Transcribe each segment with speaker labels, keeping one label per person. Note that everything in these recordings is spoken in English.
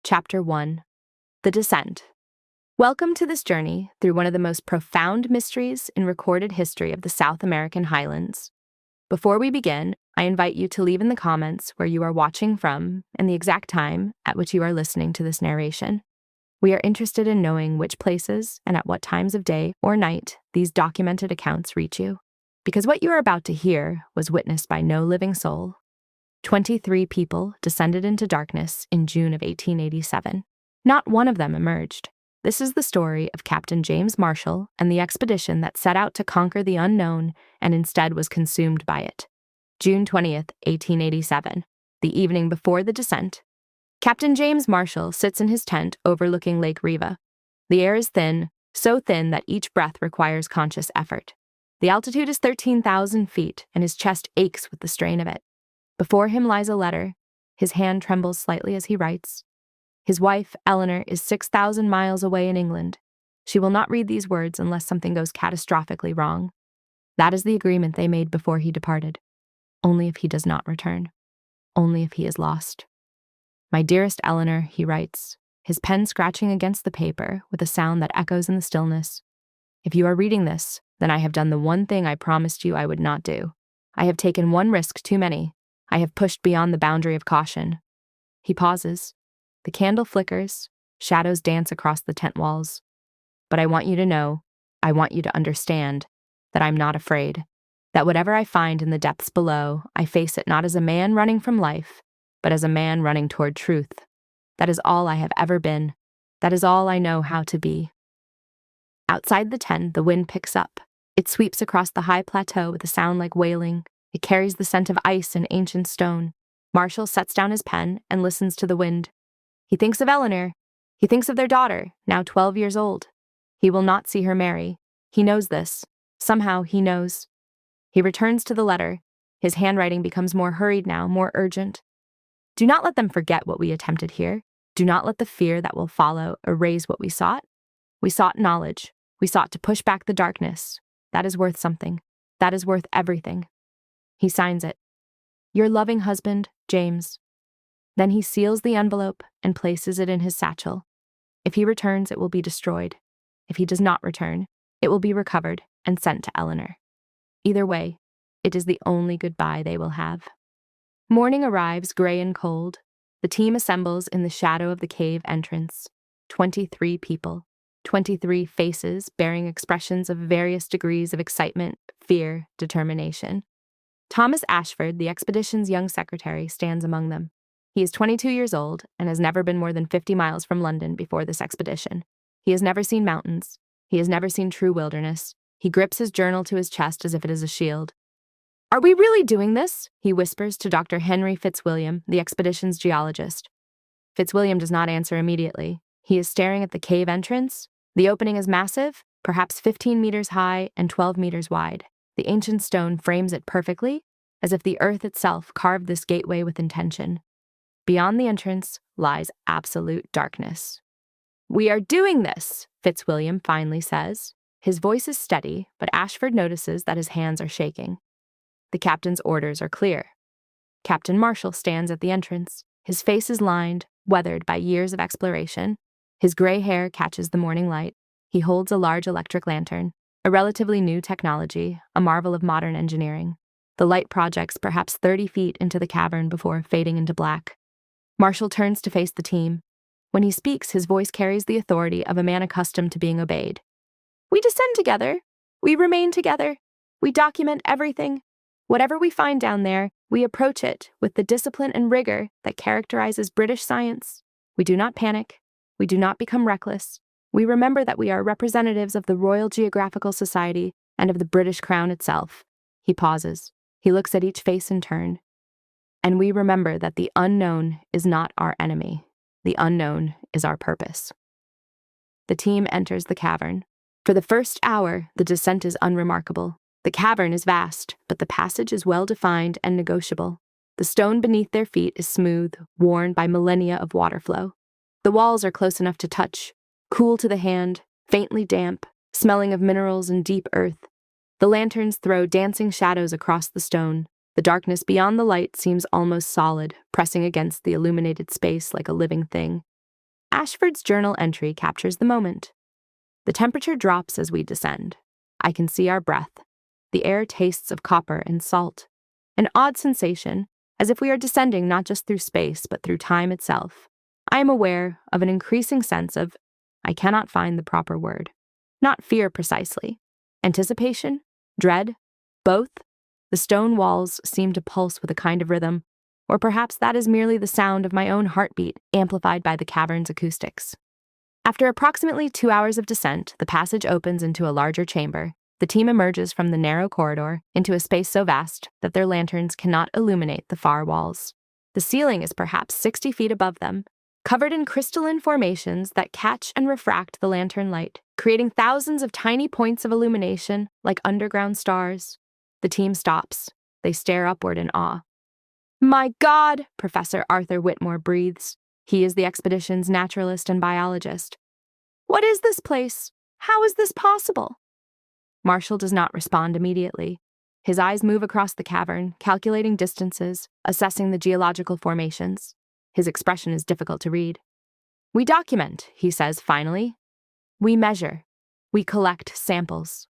Speaker 1: Chapter 1. The Descent. Welcome to this journey through one of the most profound mysteries in recorded history of the South American highlands. Before we begin, I invite you to leave in the comments where you are watching from and the exact time at which you are listening to this narration. We are interested in knowing which places and at what times of day or night these documented accounts reach you, because what you are about to hear was witnessed by no living soul. 23 people descended into darkness in June of 1887. Not one of them emerged. This is the story of Captain James Marshall and the expedition that set out to conquer the unknown and instead was consumed by it. June 20th, 1887, the evening before the descent. Captain James Marshall sits in his tent overlooking Lake Riva. The air is thin, so thin that each breath requires conscious effort. The altitude is 13,000 feet, and his chest aches with the strain of it. Before him lies a letter. His hand trembles slightly as he writes. His wife, Eleanor, is 6,000 miles away in England. She will not read these words unless something goes catastrophically wrong. That is the agreement they made before he departed. Only if he does not return. Only if he is lost. My dearest Eleanor, he writes, his pen scratching against the paper with a sound that echoes in the stillness. If you are reading this, then I have done the one thing I promised you I would not do. I have taken one risk too many. I have pushed beyond the boundary of caution. He pauses. The candle flickers. Shadows dance across the tent walls. But I want you to know, I want you to understand, that I'm not afraid. That whatever I find in the depths below, I face it not as a man running from life, but as a man running toward truth. That is all I have ever been. That is all I know how to be. Outside the tent, the wind picks up. It sweeps across the high plateau with a sound like wailing. It carries the scent of ice and ancient stone. Marshall sets down his pen and listens to the wind. He thinks of Eleanor. He thinks of their daughter, now 12 years old. He will not see her marry. He knows this. Somehow he knows. He returns to the letter. His handwriting becomes more hurried now, more urgent. Do not let them forget what we attempted here. Do not let the fear that will follow erase what we sought. We sought knowledge. We sought to push back the darkness. That is worth something. That is worth everything. He signs it. Your loving husband, James. Then he seals the envelope and places it in his satchel. If he returns, it will be destroyed. If he does not return, it will be recovered and sent to Eleanor. Either way, it is the only goodbye they will have. Morning arrives, gray and cold. The team assembles in the shadow of the cave entrance. 23 people. 23 faces bearing expressions of various degrees of excitement, fear, determination. Thomas Ashford, the expedition's young secretary, stands among them. He is 22 years old and has never been more than 50 miles from London before this expedition. He has never seen mountains. He has never seen true wilderness. He grips his journal to his chest as if it is a shield. Are we really doing this? He whispers to Dr. Henry Fitzwilliam, the expedition's geologist. Fitzwilliam does not answer immediately. He is staring at the cave entrance. The opening is massive, perhaps 15 meters high and 12 meters wide. The ancient stone frames it perfectly, as if the earth itself carved this gateway with intention. Beyond the entrance lies absolute darkness. We are doing this, Fitzwilliam finally says. His voice is steady, but Ashford notices that his hands are shaking. The captain's orders are clear. Captain Marshall stands at the entrance. His face is lined, weathered by years of exploration. His gray hair catches the morning light. He holds a large electric lantern, a relatively new technology, a marvel of modern engineering. The light projects perhaps 30 feet into the cavern before fading into black. Marshall turns to face the team. When he speaks, his voice carries the authority of a man accustomed to being obeyed. We descend together. We remain together. We document everything. Whatever we find down there, we approach it with the discipline and rigor that characterizes British science. We do not panic. We do not become reckless. We remember that we are representatives of the Royal Geographical Society and of the British Crown itself. He pauses. He looks at each face in turn. And we remember that the unknown is not our enemy. The unknown is our purpose. The team enters the cavern. For the first hour, the descent is unremarkable. The cavern is vast, but the passage is well-defined and negotiable. The stone beneath their feet is smooth, worn by millennia of water flow. The walls are close enough to touch, cool to the hand, faintly damp, smelling of minerals and deep earth. The lanterns throw dancing shadows across the stone. The darkness beyond the light seems almost solid, pressing against the illuminated space like a living thing. Ashford's journal entry captures the moment. The temperature drops as we descend. I can see our breath. The air tastes of copper and salt. An odd sensation, as if we are descending not just through space, but through time itself. I am aware of an increasing sense of, I cannot find the proper word. Not fear precisely. Anticipation? Dread? Both? The stone walls seem to pulse with a kind of rhythm, or perhaps that is merely the sound of my own heartbeat amplified by the cavern's acoustics. After approximately 2 hours of descent, the passage opens into a larger chamber. The team emerges from the narrow corridor into a space so vast that their lanterns cannot illuminate the far walls. The ceiling is perhaps 60 feet above them, covered in crystalline formations that catch and refract the lantern light, creating thousands of tiny points of illumination like underground stars. The team stops. They stare upward in awe. "My God!" Professor Arthur Whitmore breathes. He is the expedition's naturalist and biologist. "What is this place? How is this possible?" Marshall does not respond immediately. His eyes move across the cavern, calculating distances, assessing the geological formations. His expression is difficult to read. "We document," he says finally. "We measure. We collect samples."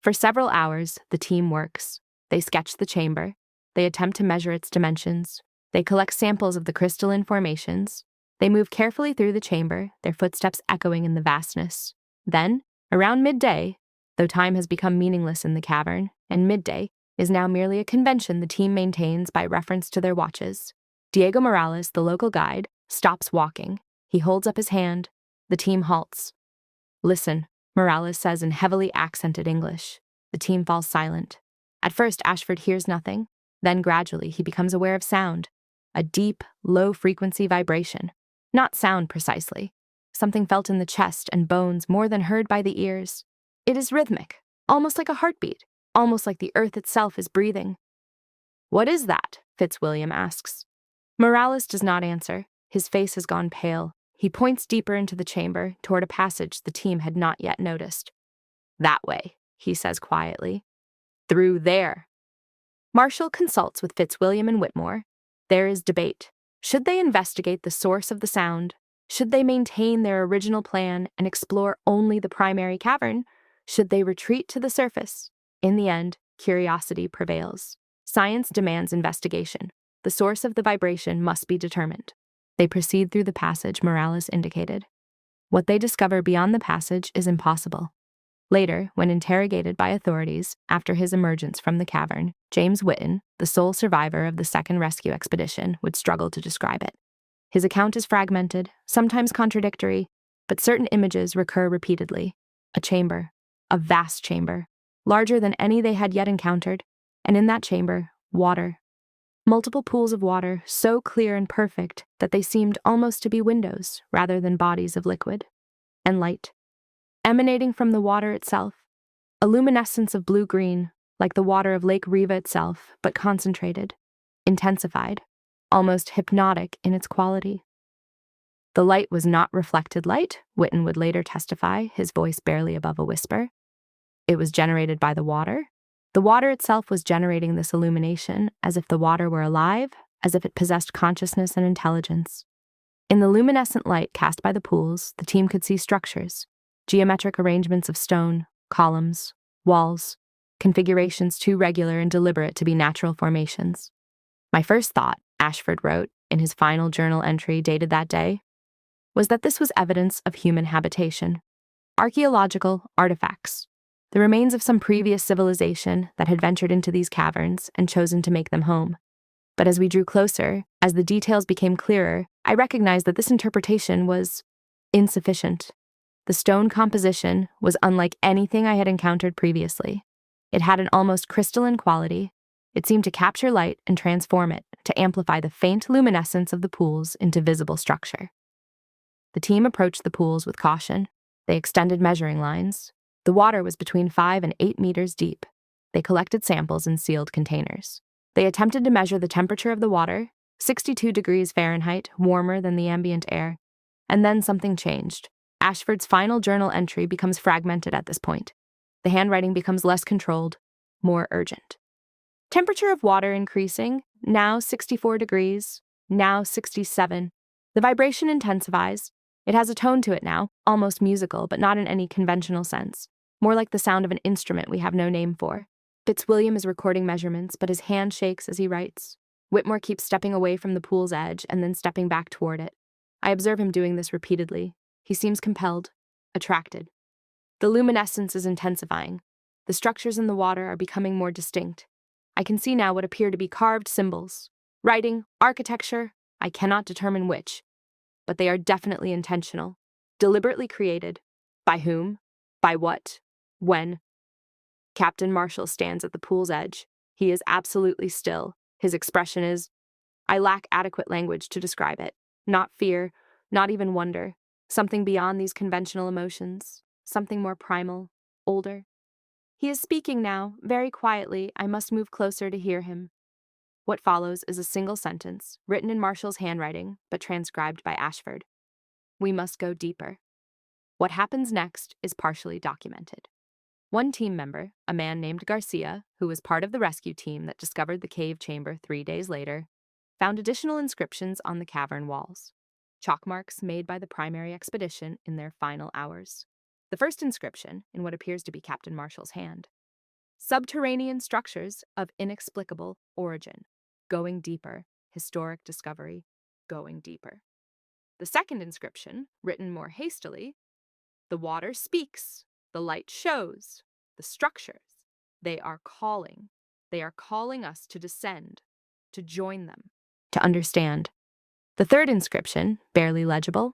Speaker 1: For several hours, the team works. They sketch the chamber. They attempt to measure its dimensions. They collect samples of the crystalline formations. They move carefully through the chamber, their footsteps echoing in the vastness. Then, around midday, though time has become meaningless in the cavern, and midday is now merely a convention the team maintains by reference to their watches, Diego Morales, the local guide, stops walking. He holds up his hand. The team halts. "Listen," Morales says in heavily accented English. The team falls silent. At first, Ashford hears nothing. Then gradually, he becomes aware of sound. A deep, low-frequency vibration. Not sound precisely. Something felt in the chest and bones more than heard by the ears. It is rhythmic, almost like a heartbeat, almost like the earth itself is breathing. "What is that?" Fitzwilliam asks. Morales does not answer. His face has gone pale. He points deeper into the chamber, toward a passage the team had not yet noticed. "That way," he says quietly. "Through there." Marshall consults with Fitzwilliam and Whitmore. There is debate. Should they investigate the source of the sound? Should they maintain their original plan and explore only the primary cavern? Should they retreat to the surface? In the end, curiosity prevails. Science demands investigation. The source of the vibration must be determined. They proceed through the passage Morales indicated. What they discover beyond the passage is impossible. Later, when interrogated by authorities after his emergence from the cavern, James Whitten, the sole survivor of the second rescue expedition, would struggle to describe it. His account is fragmented, sometimes contradictory, but certain images recur repeatedly. A chamber, a vast chamber, larger than any they had yet encountered, and in that chamber, water. Multiple pools of water, so clear and perfect that they seemed almost to be windows rather than bodies of liquid. And light. Emanating from the water itself, a luminescence of blue-green, like the water of Lake Riva itself, but concentrated, intensified, almost hypnotic in its quality. The light was not reflected light, Whitten would later testify, his voice barely above a whisper. It was generated by the water. The water itself was generating this illumination, as if the water were alive, as if it possessed consciousness and intelligence. In the luminescent light cast by the pools, the team could see structures, geometric arrangements of stone, columns, walls, configurations too regular and deliberate to be natural formations. "My first thought," Ashford wrote in his final journal entry dated that day, "was that this was evidence of human habitation, archaeological artifacts, the remains of some previous civilization that had ventured into these caverns and chosen to make them home. But as we drew closer, as the details became clearer, I recognized that this interpretation was insufficient. The stone composition was unlike anything I had encountered previously. It had an almost crystalline quality. It seemed to capture light and transform it, to amplify the faint luminescence of the pools into visible structure." The team approached the pools with caution. They extended measuring lines. The water was between 5 and 8 meters deep. They collected samples in sealed containers. They attempted to measure the temperature of the water, 62 degrees Fahrenheit, warmer than the ambient air. And then something changed. Ashford's final journal entry becomes fragmented at this point. The handwriting becomes less controlled, more urgent. Temperature of water increasing, now 64 degrees, now 67. The vibration intensifies. It has a tone to it now, almost musical, but not in any conventional sense. More like the sound of an instrument we have no name for. Fitzwilliam is recording measurements, but his hand shakes as he writes. Whitmore keeps stepping away from the pool's edge and then stepping back toward it. I observe him doing this repeatedly. He seems compelled, attracted. The luminescence is intensifying. The structures in the water are becoming more distinct. I can see now what appear to be carved symbols. Writing, architecture, I cannot determine which. But they are definitely intentional, deliberately created. By whom? By what? When? Captain Marshall stands at the pool's edge. He is absolutely still. His expression is, I lack adequate language to describe it. Not fear, not even wonder. Something beyond these conventional emotions. Something more primal, older. He is speaking now, very quietly. I must move closer to hear him. What follows is a single sentence, written in Marshall's handwriting, but transcribed by Ashford. We must go deeper. What happens next is partially documented. One team member, a man named Garcia, who was part of the rescue team that discovered the cave chamber 3 days later, found additional inscriptions on the cavern walls, chalk marks made by the primary expedition in their final hours. The first inscription, in what appears to be Captain Marshall's hand. Subterranean structures of inexplicable origin. Going deeper. Historic discovery. Going deeper. The second inscription, written more hastily, the water speaks. The light shows. The structures. They are calling. They are calling us to descend, to join them, to understand. The third inscription, barely legible,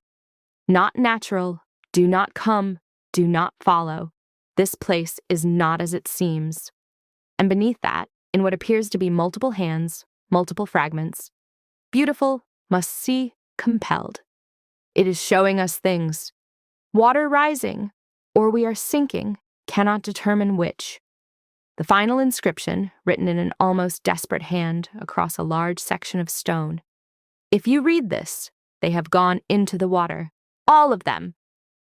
Speaker 1: not natural, do not come, do not follow. This place is not as it seems. And beneath that, in what appears to be multiple hands, multiple fragments, beautiful, must see, compelled. It is showing us things. Water rising, or we are sinking, cannot determine which. The final inscription, written in an almost desperate hand across a large section of stone. If you read this, they have gone into the water. All of them.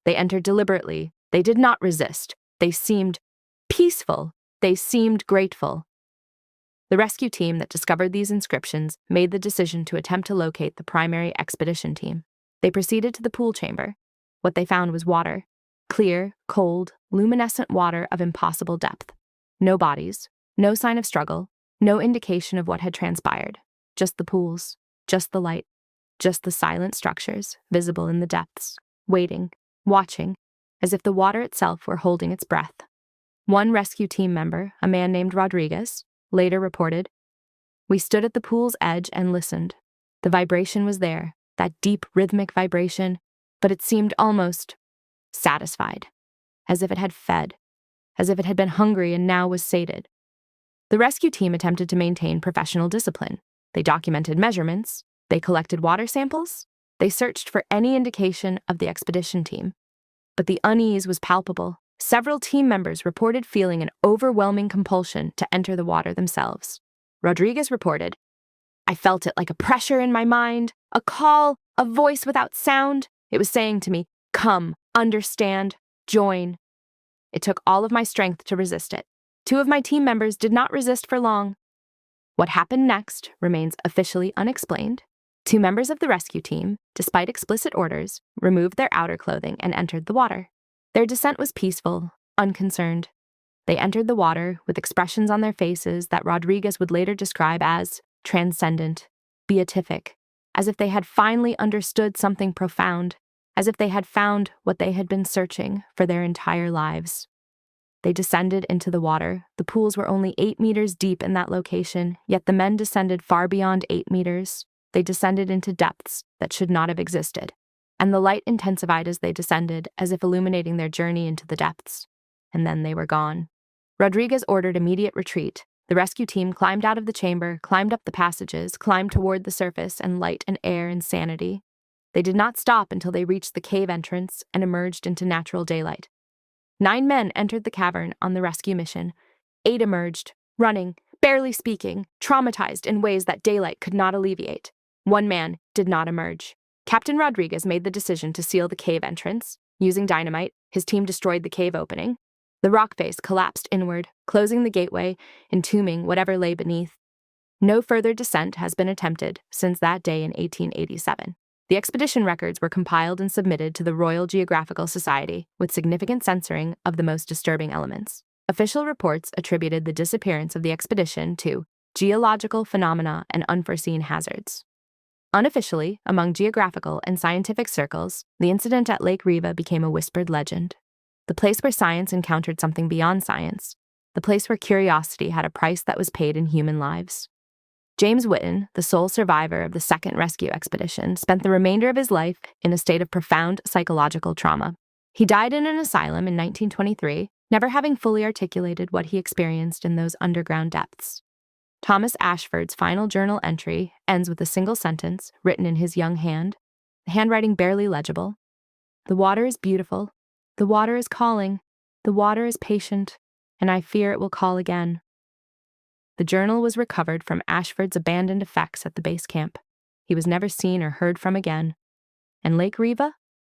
Speaker 1: They entered deliberately. They did not resist. They seemed peaceful. They seemed grateful. The rescue team that discovered these inscriptions made the decision to attempt to locate the primary expedition team. They proceeded to the pool chamber. What they found was water. Clear, cold, luminescent water of impossible depth. No bodies, no sign of struggle, no indication of what had transpired. Just the pools, just the light, just the silent structures visible in the depths, waiting, watching, as if the water itself were holding its breath. One rescue team member, a man named Rodriguez, later reported, "We stood at the pool's edge and listened. The vibration was there, that deep rhythmic vibration, but it seemed almost satisfied, as if it had fed, as if it had been hungry and now was sated." The rescue team attempted to maintain professional discipline. They documented measurements, they collected water samples, they searched for any indication of the expedition team. But the unease was palpable. Several team members reported feeling an overwhelming compulsion to enter the water themselves. Rodriguez reported, "I felt it like a pressure in my mind, a call, a voice without sound. It was saying to me, 'Come, understand, join.' It took all of my strength to resist it. 2 of my team members did not resist for long. What happened next remains officially unexplained. 2 members of the rescue team, despite explicit orders, removed their outer clothing and entered the water. Their descent was peaceful, unconcerned. They entered the water with expressions on their faces that Rodriguez would later describe as transcendent, beatific, as if they had finally understood something profound, as if they had found what they had been searching for their entire lives. They descended into the water. The pools were only 8 meters deep in that location, yet the men descended far beyond 8 meters. They descended into depths that should not have existed, and the light intensified as they descended, as if illuminating their journey into the depths. And then they were gone. Rodriguez ordered immediate retreat. The rescue team climbed out of the chamber, climbed up the passages, climbed toward the surface and light and air and sanity. They did not stop until they reached the cave entrance and emerged into natural daylight. 9 men entered the cavern on the rescue mission. 8 emerged, running, barely speaking, traumatized in ways that daylight could not alleviate. 1 man did not emerge. Captain Rodriguez made the decision to seal the cave entrance. Using dynamite, his team destroyed the cave opening. The rock face collapsed inward, closing the gateway, entombing whatever lay beneath. No further descent has been attempted since that day in 1887. The expedition records were compiled and submitted to the Royal Geographical Society with significant censoring of the most disturbing elements. Official reports attributed the disappearance of the expedition to geological phenomena and unforeseen hazards. Unofficially, among geographical and scientific circles, the incident at Lake Riva became a whispered legend. The place where science encountered something beyond science. The place where curiosity had a price that was paid in human lives. James Whitten, the sole survivor of the second rescue expedition, spent the remainder of his life in a state of profound psychological trauma. He died in an asylum in 1923, never having fully articulated what he experienced in those underground depths. Thomas Ashford's final journal entry ends with a single sentence written in his young hand, the handwriting barely legible. "The water is beautiful. The water is calling. The water is patient, and I fear it will call again." The journal was recovered from Ashford's abandoned effects at the base camp. He was never seen or heard from again. And Lake Riva?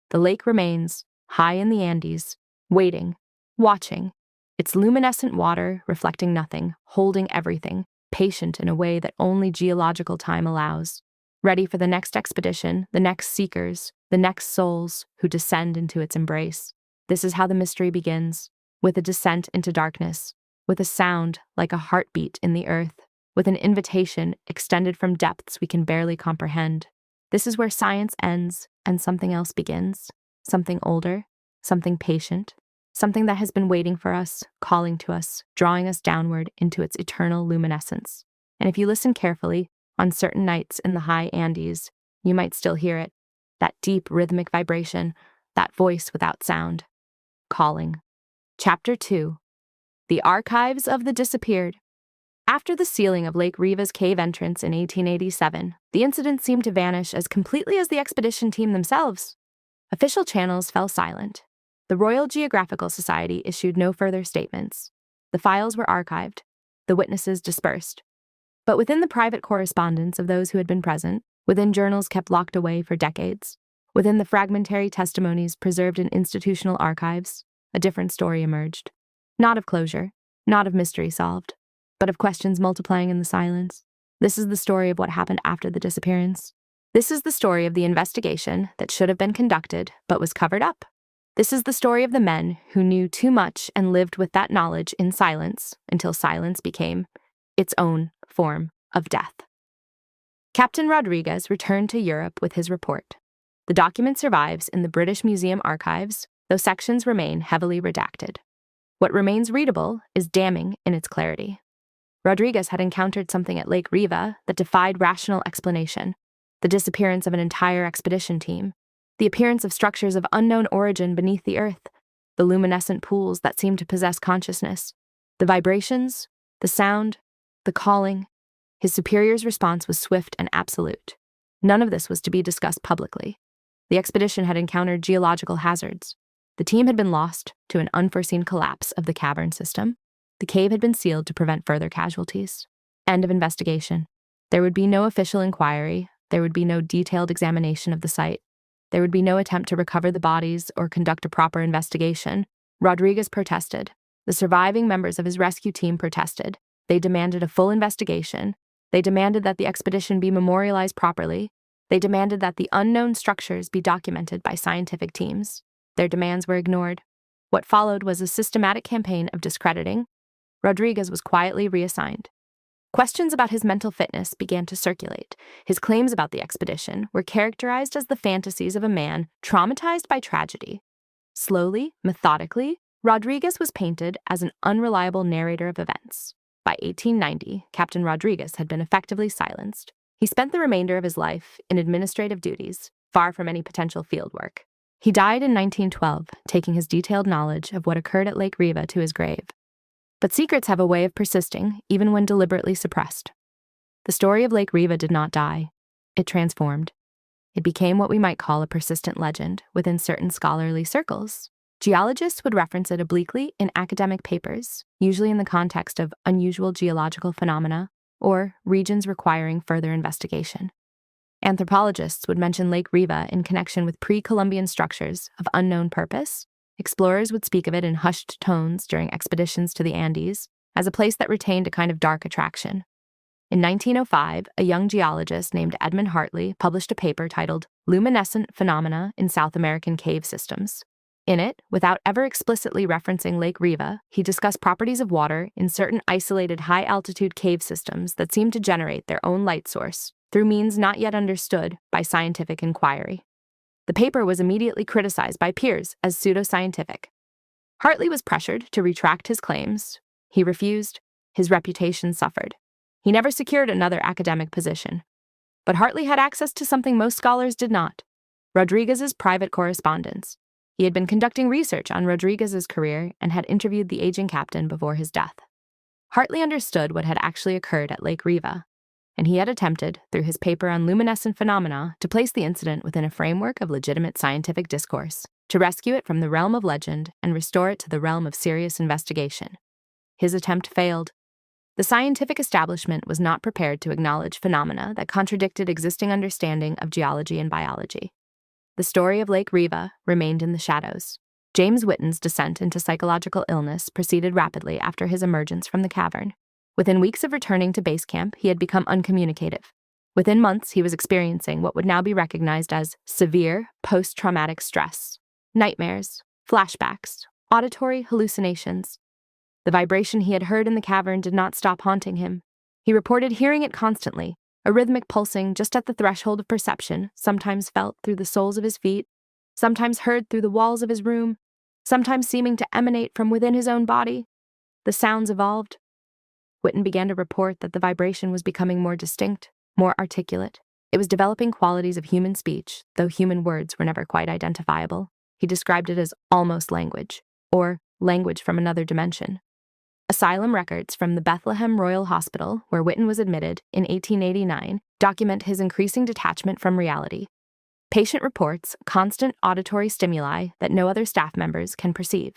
Speaker 1: The lake remains, high in the Andes, waiting, watching, its luminescent water reflecting nothing, holding everything, patient in a way that only geological time allows, ready for the next expedition, the next seekers, the next souls who descend into its embrace. This is how the mystery begins, with a descent into darkness, with a sound like a heartbeat in the earth, with an invitation extended from depths we can barely comprehend. This is where science ends and something else begins, something older, something patient, something that has been waiting for us, calling to us, drawing us downward into its eternal luminescence. And if you listen carefully, on certain nights in the high Andes, you might still hear it, that deep rhythmic vibration, that voice without sound, calling. Chapter 2. The Archives of the Disappeared. After the sealing of Lake Riva's cave entrance in 1887, the incident seemed to vanish as completely as the expedition team themselves. Official channels fell silent. The Royal Geographical Society issued no further statements. The files were archived, the witnesses dispersed. But within the private correspondence of those who had been present, within journals kept locked away for decades, within the fragmentary testimonies preserved in institutional archives, a different story emerged. Not of closure, not of mystery solved, but of questions multiplying in the silence. This is the story of what happened after the disappearance. This is the story of the investigation that should have been conducted but was covered up. This is the story of the men who knew too much and lived with that knowledge in silence until silence became its own form of death. Captain Rodriguez returned to Europe with his report. The document survives in the British Museum archives, though sections remain heavily redacted. What remains readable is damning in its clarity. Rodriguez had encountered something at Lake Riva that defied rational explanation: the disappearance of an entire expedition team, the appearance of structures of unknown origin beneath the earth, the luminescent pools that seemed to possess consciousness, the vibrations, the sound, the calling. His superior's response was swift and absolute. None of this was to be discussed publicly. The expedition had encountered geological hazards. The team had been lost to an unforeseen collapse of the cavern system. The cave had been sealed to prevent further casualties. End of investigation. There would be no official inquiry. There would be no detailed examination of the site. There would be no attempt to recover the bodies or conduct a proper investigation. Rodriguez protested. The surviving members of his rescue team protested. They demanded a full investigation. They demanded that the expedition be memorialized properly. They demanded that the unknown structures be documented by scientific teams. Their demands were ignored. What followed was a systematic campaign of discrediting. Rodriguez was quietly reassigned. Questions about his mental fitness began to circulate. His claims about the expedition were characterized as the fantasies of a man traumatized by tragedy. Slowly, methodically, Rodriguez was painted as an unreliable narrator of events. By 1890, Captain Rodriguez had been effectively silenced. He spent the remainder of his life in administrative duties, far from any potential field work. He died in 1912, taking his detailed knowledge of what occurred at Lake Riva to his grave. But secrets have a way of persisting, even when deliberately suppressed. The story of Lake Riva did not die. It transformed. It became what we might call a persistent legend within certain scholarly circles. Geologists would reference it obliquely in academic papers, usually in the context of unusual geological phenomena or regions requiring further investigation. Anthropologists would mention Lake Riva in connection with pre-Columbian structures of unknown purpose. Explorers would speak of it in hushed tones during expeditions to the Andes as a place that retained a kind of dark attraction. In 1905, a young geologist named Edmund Hartley published a paper titled Luminescent Phenomena in South American Cave Systems. In it, without ever explicitly referencing Lake Riva, he discussed properties of water in certain isolated high-altitude cave systems that seem to generate their own light source through means not yet understood by scientific inquiry. The paper was immediately criticized by peers as pseudoscientific. Hartley was pressured to retract his claims. He refused. His reputation suffered. He never secured another academic position. But Hartley had access to something most scholars did not: Rodriguez's private correspondence. He had been conducting research on Rodriguez's career and had interviewed the aging captain before his death. Hartley understood what had actually occurred at Lake Riva, and he had attempted, through his paper on luminescent phenomena, to place the incident within a framework of legitimate scientific discourse, to rescue it from the realm of legend and restore it to the realm of serious investigation. His attempt failed. The scientific establishment was not prepared to acknowledge phenomena that contradicted existing understanding of geology and biology. The story of Lake Riva remained in the shadows. James Whitten's descent into psychological illness proceeded rapidly after his emergence from the cavern. Within weeks of returning to base camp, he had become uncommunicative. Within months, he was experiencing what would now be recognized as severe post-traumatic stress: nightmares, flashbacks, auditory hallucinations. The vibration he had heard in the cavern did not stop haunting him. He reported hearing it constantly, a rhythmic pulsing just at the threshold of perception, sometimes felt through the soles of his feet, sometimes heard through the walls of his room, sometimes seeming to emanate from within his own body. The sounds evolved. Whitten began to report that the vibration was becoming more distinct, more articulate. It was developing qualities of human speech, though human words were never quite identifiable. He described it as almost language, or language from another dimension. Asylum records from the Bethlehem Royal Hospital, where Whitten was admitted in 1889, document his increasing detachment from reality. Patient reports constant auditory stimuli that no other staff members can perceive.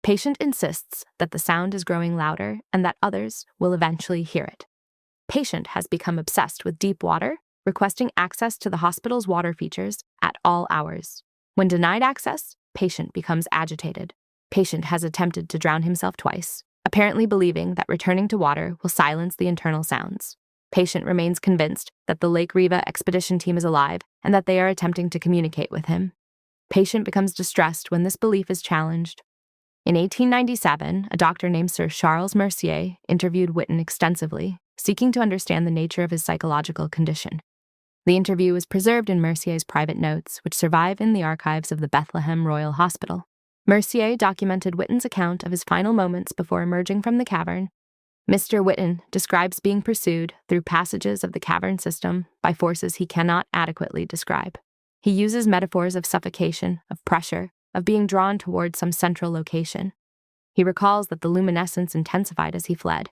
Speaker 1: Patient insists that the sound is growing louder and that others will eventually hear it. Patient has become obsessed with deep water, requesting access to the hospital's water features at all hours. When denied access, patient becomes agitated. Patient has attempted to drown himself twice, apparently believing that returning to water will silence the internal sounds. Patient remains convinced that the Lake Riva expedition team is alive and that they are attempting to communicate with him. Patient becomes distressed when this belief is challenged. In 1897, a doctor named Sir Charles Mercier interviewed Whitten extensively, seeking to understand the nature of his psychological condition. The interview was preserved in Mercier's private notes, which survive in the archives of the Bethlehem Royal Hospital. Mercier documented Whitten's account of his final moments before emerging from the cavern. Mr. Whitten describes being pursued through passages of the cavern system by forces he cannot adequately describe. He uses metaphors of suffocation, of pressure, of being drawn towards some central location. He recalls that the luminescence intensified as he fled,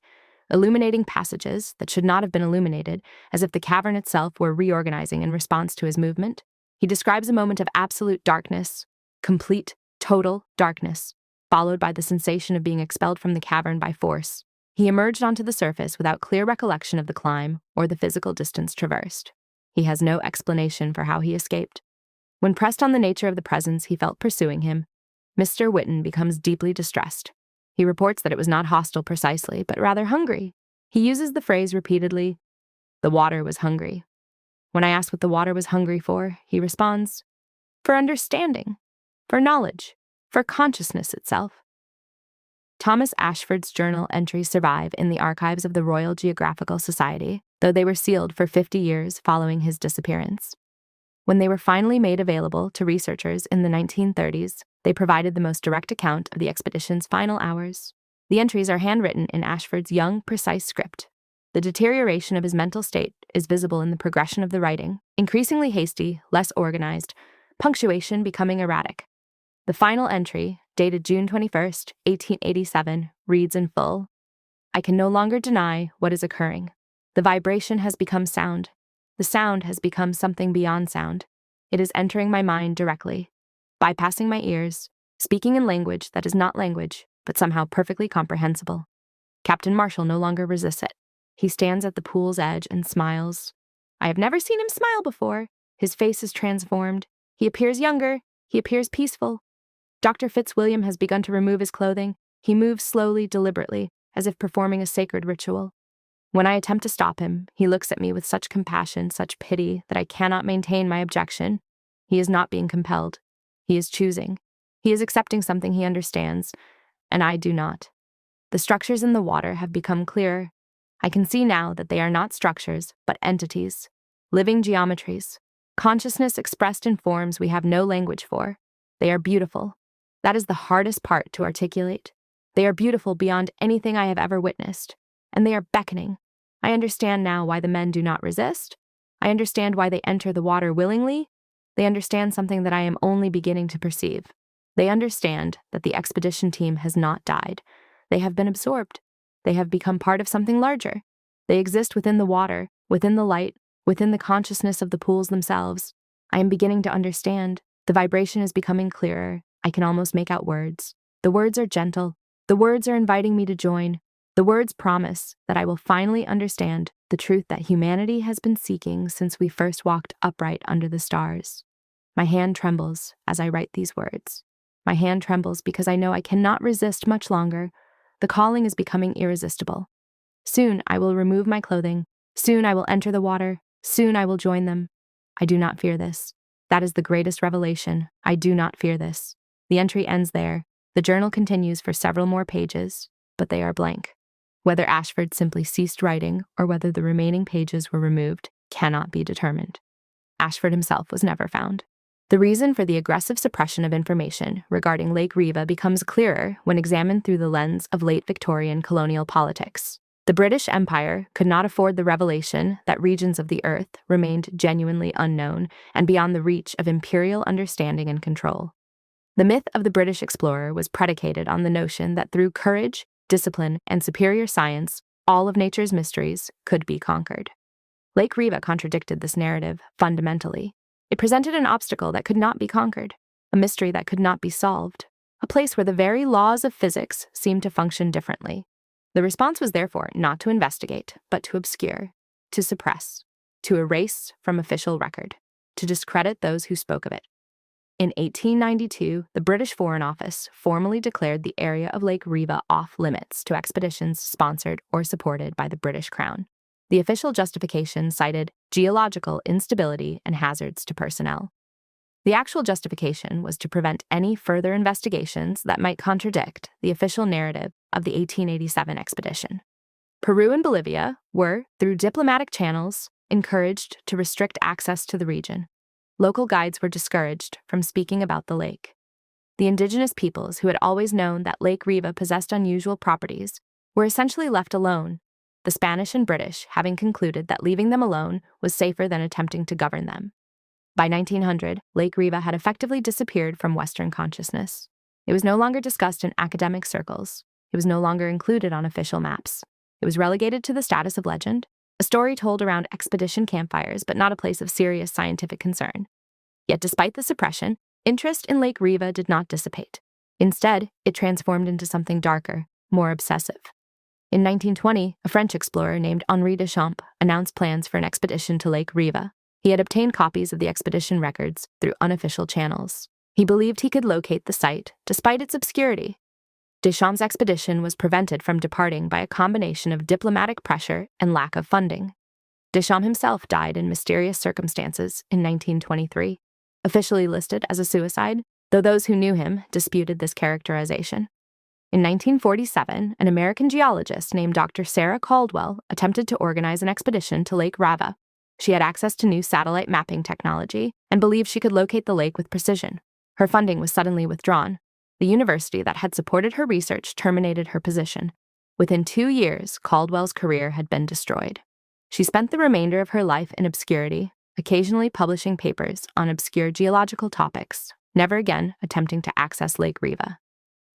Speaker 1: illuminating passages that should not have been illuminated, as if the cavern itself were reorganizing in response to his movement. He describes a moment of absolute darkness, complete, total darkness, followed by the sensation of being expelled from the cavern by force. He emerged onto the surface without clear recollection of the climb or the physical distance traversed. He has no explanation for how he escaped. When pressed on the nature of the presence he felt pursuing him, Mr. Whitten becomes deeply distressed. He reports that it was not hostile precisely, but rather hungry. He uses the phrase repeatedly, "The water was hungry." When I ask what the water was hungry for, he responds, "For understanding, for knowledge, for consciousness itself." Thomas Ashford's journal entries survive in the archives of the Royal Geographical Society, though they were sealed for 50 years following his disappearance. When they were finally made available to researchers in the 1930s, they provided the most direct account of the expedition's final hours. The entries are handwritten in Ashford's young, precise script. The deterioration of his mental state is visible in the progression of the writing, increasingly hasty, less organized, punctuation becoming erratic. The final entry, dated June 21, 1887, reads in full, "I can no longer deny what is occurring. The vibration has become sound. The sound has become something beyond sound. It is entering my mind directly, bypassing my ears, speaking in language that is not language, but somehow perfectly comprehensible. Captain Marshall no longer resists it. He stands at the pool's edge and smiles. I have never seen him smile before. His face is transformed. He appears younger. He appears peaceful. Dr. Fitzwilliam has begun to remove his clothing. He moves slowly, deliberately, as if performing a sacred ritual. When I attempt to stop him, he looks at me with such compassion, such pity, that I cannot maintain my objection. He is not being compelled. He is choosing. He is accepting something he understands, and I do not. The structures in the water have become clearer. I can see now that they are not structures, but entities, living geometries, consciousness expressed in forms we have no language for. They are beautiful. That is the hardest part to articulate. They are beautiful beyond anything I have ever witnessed, and they are beckoning. I understand now why the men do not resist. I understand why they enter the water willingly. They understand something that I am only beginning to perceive. They understand that the expedition team has not died. They have been absorbed. They have become part of something larger. They exist within the water, within the light, within the consciousness of the pools themselves. I am beginning to understand. The vibration is becoming clearer. I can almost make out words. The words are gentle. The words are inviting me to join. The words promise that I will finally understand the truth that humanity has been seeking since we first walked upright under the stars. My hand trembles as I write these words. My hand trembles because I know I cannot resist much longer. The calling is becoming irresistible. Soon I will remove my clothing. Soon I will enter the water. Soon I will join them. I do not fear this. That is the greatest revelation. I do not fear this. The entry ends there. The journal continues for several more pages, but they are blank. Whether Ashford simply ceased writing or whether the remaining pages were removed cannot be determined. Ashford himself was never found. The reason for the aggressive suppression of information regarding Lake Riva becomes clearer when examined through the lens of late Victorian colonial politics. The British Empire could not afford the revelation that regions of the earth remained genuinely unknown and beyond the reach of imperial understanding and control. The myth of the British explorer was predicated on the notion that through courage, discipline, and superior science, all of nature's mysteries could be conquered. Lake Riva contradicted this narrative fundamentally. It presented an obstacle that could not be conquered, a mystery that could not be solved, a place where the very laws of physics seemed to function differently. The response was therefore not to investigate, but to obscure, to suppress, to erase from official record, to discredit those who spoke of it. In 1892, the British Foreign Office formally declared the area of Lake Riva off-limits to expeditions sponsored or supported by the British Crown. The official justification cited geological instability and hazards to personnel. The actual justification was to prevent any further investigations that might contradict the official narrative of the 1887 expedition. Peru and Bolivia were, through diplomatic channels, encouraged to restrict access to the region. Local guides were discouraged from speaking about the lake. The indigenous peoples who had always known that Lake Riva possessed unusual properties were essentially left alone, the Spanish and British having concluded that leaving them alone was safer than attempting to govern them. By 1900, Lake Riva had effectively disappeared from Western consciousness. It was no longer discussed in academic circles. It was no longer included on official maps. It was relegated to the status of legend, a story told around expedition campfires, but not a place of serious scientific concern. Yet despite the suppression, interest in Lake Riva did not dissipate. Instead, it transformed into something darker, more obsessive. In 1920, a French explorer named Henri Deschamps announced plans for an expedition to Lake Riva. He had obtained copies of the expedition records through unofficial channels. He believed he could locate the site, despite its obscurity. Deschamps' expedition was prevented from departing by a combination of diplomatic pressure and lack of funding. Deschamps himself died in mysterious circumstances in 1923, officially listed as a suicide, though those who knew him disputed this characterization. In 1947, an American geologist named Dr. Sarah Caldwell attempted to organize an expedition to Lake Riva. She had access to new satellite mapping technology and believed she could locate the lake with precision. Her funding was suddenly withdrawn. The university that had supported her research terminated her position. Within 2 years, Caldwell's career had been destroyed. She spent the remainder of her life in obscurity, occasionally publishing papers on obscure geological topics, never again attempting to access Lake Riva.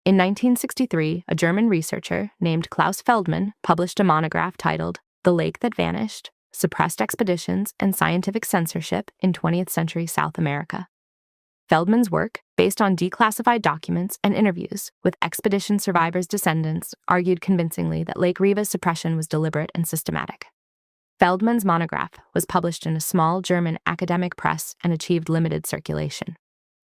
Speaker 1: In 1963, a German researcher named Klaus Feldman published a monograph titled The Lake That Vanished: Suppressed Expeditions and Scientific Censorship in 20th Century South America. Feldman's work, based on declassified documents and interviews with expedition survivors' descendants, argued convincingly that Lake Riva's suppression was deliberate and systematic. Feldman's monograph was published in a small German academic press and achieved limited circulation.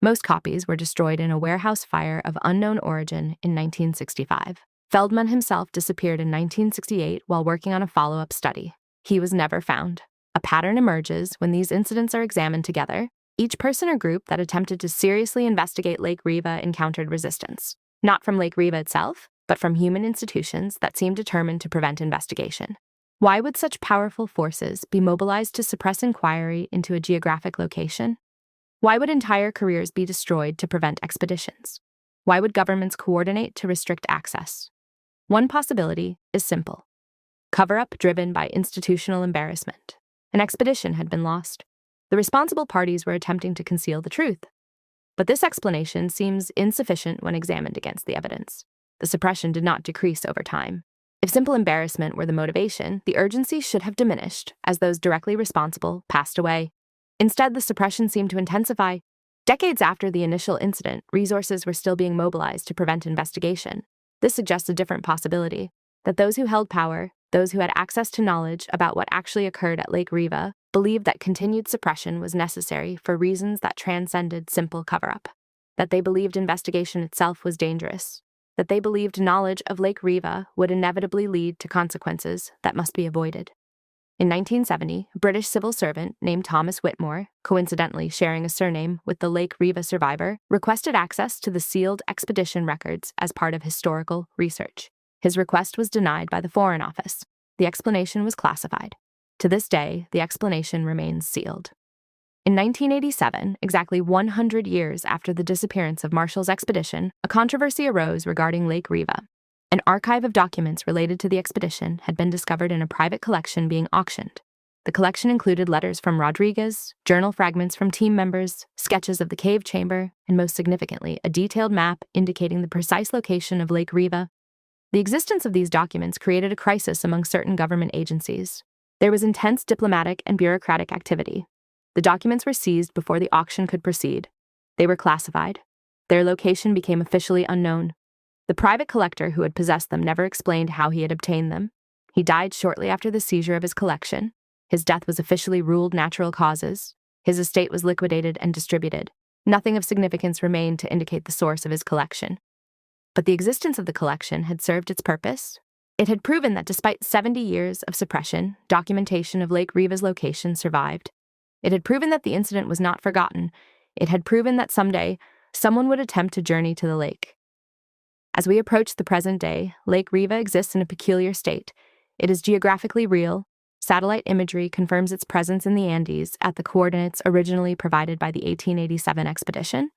Speaker 1: Most copies were destroyed in a warehouse fire of unknown origin in 1965. Feldman himself disappeared in 1968 while working on a follow-up study. He was never found. A pattern emerges when these incidents are examined together. Each person or group that attempted to seriously investigate Lake Riva encountered resistance, not from Lake Riva itself, but from human institutions that seemed determined to prevent investigation. Why would such powerful forces be mobilized to suppress inquiry into a geographic location? Why would entire careers be destroyed to prevent expeditions? Why would governments coordinate to restrict access? One possibility is simple: cover-up driven by institutional embarrassment. An expedition had been lost. The responsible parties were attempting to conceal the truth. But this explanation seems insufficient when examined against the evidence. The suppression did not decrease over time. If simple embarrassment were the motivation, the urgency should have diminished as those directly responsible passed away. Instead, the suppression seemed to intensify. Decades after the initial incident, resources were still being mobilized to prevent investigation. This suggests a different possibility: that those who held power, those who had access to knowledge about what actually occurred at Lake Riva, believed that continued suppression was necessary for reasons that transcended simple cover-up, that they believed investigation itself was dangerous, that they believed knowledge of Lake Riva would inevitably lead to consequences that must be avoided. In 1970, a British civil servant named Thomas Whitmore, coincidentally sharing a surname with the Lake Riva survivor, requested access to the sealed expedition records as part of historical research. His request was denied by the Foreign Office. The explanation was classified. To this day, the explanation remains sealed. In 1987, exactly 100 years after the disappearance of Marshall's expedition, a controversy arose regarding Lake Riva. An archive of documents related to the expedition had been discovered in a private collection being auctioned. The collection included letters from Rodriguez, journal fragments from team members, sketches of the cave chamber, and most significantly, a detailed map indicating the precise location of Lake Riva. The existence of these documents created a crisis among certain government agencies. There was intense diplomatic and bureaucratic activity. The documents were seized before the auction could proceed. They were classified. Their location became officially unknown. The private collector who had possessed them never explained how he had obtained them. He died shortly after the seizure of his collection. His death was officially ruled natural causes. His estate was liquidated and distributed. Nothing of significance remained to indicate the source of his collection. But the existence of the collection had served its purpose. It had proven that despite 70 years of suppression, documentation of Lake Riva's location survived. It had proven that the incident was not forgotten. It had proven that someday, someone would attempt to journey to the lake. As we approach the present day, Lake Riva exists in a peculiar state. It is geographically real. Satellite imagery confirms its presence in the Andes at the coordinates originally provided by the 1887 expedition.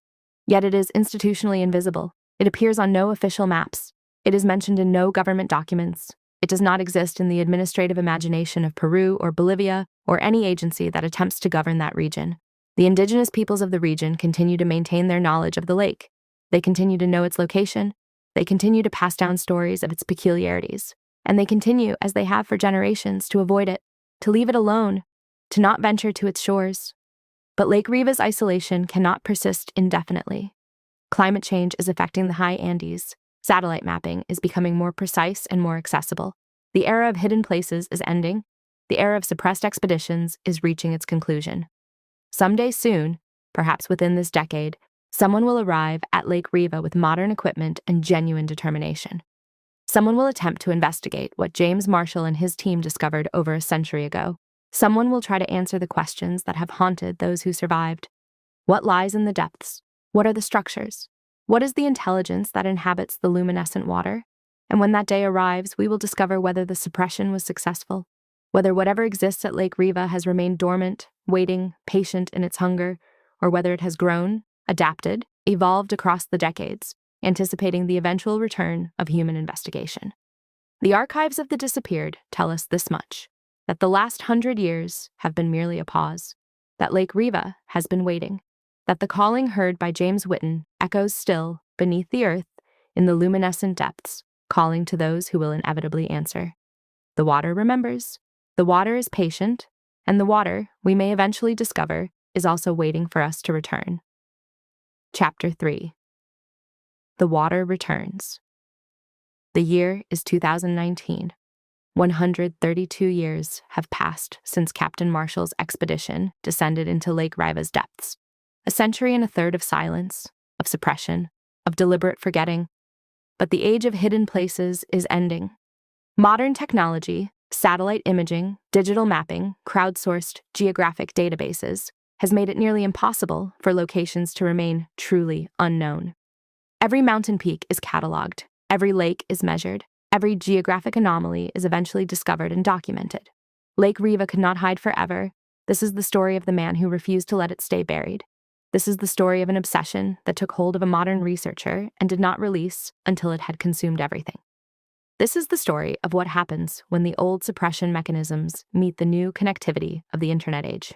Speaker 1: Yet it is institutionally invisible. It appears on no official maps. It is mentioned in no government documents. It does not exist in the administrative imagination of Peru or Bolivia or any agency that attempts to govern that region. The indigenous peoples of the region continue to maintain their knowledge of the lake. They continue to know its location. They continue to pass down stories of its peculiarities. And they continue, as they have for generations, to avoid it, to leave it alone, to not venture to its shores. But Lake Riva's isolation cannot persist indefinitely. Climate change is affecting the high Andes. Satellite mapping is becoming more precise and more accessible. The era of hidden places is ending. The era of suppressed expeditions is reaching its conclusion. Someday soon, perhaps within this decade, someone will arrive at Lake Riva with modern equipment and genuine determination. Someone will attempt to investigate what James Marshall and his team discovered over a century ago. Someone will try to answer the questions that have haunted those who survived. What lies in the depths? What are the structures? What is the intelligence that inhabits the luminescent water? And when that day arrives, we will discover whether the suppression was successful, whether whatever exists at Lake Riva has remained dormant, waiting, patient in its hunger, or whether it has grown, adapted, evolved across the decades, anticipating the eventual return of human investigation. The archives of the disappeared tell us this much, that the last 100 years have been merely a pause, that Lake Riva has been waiting, that the calling heard by James Whitten echoes still beneath the earth in the luminescent depths, calling to those who will inevitably answer. The water remembers, the water is patient, and the water, we may eventually discover, is also waiting for us to return. Chapter 3. The Water Returns. The year is 2019. 132 years have passed since Captain Marshall's expedition descended into Lake Riva's depths. A century and a third of silence, of suppression, of deliberate forgetting. but the age of hidden places is ending. Modern technology, satellite imaging, digital mapping, crowdsourced geographic databases, has made it nearly impossible for locations to remain truly unknown. Every mountain peak is cataloged, every lake is measured, every geographic anomaly is eventually discovered and documented. Lake Riva could not hide forever. This is the story of the man who refused to let it stay buried. This is the story of an obsession that took hold of a modern researcher and did not release until it had consumed everything. This is the story of what happens when the old suppression mechanisms meet the new connectivity of the internet age.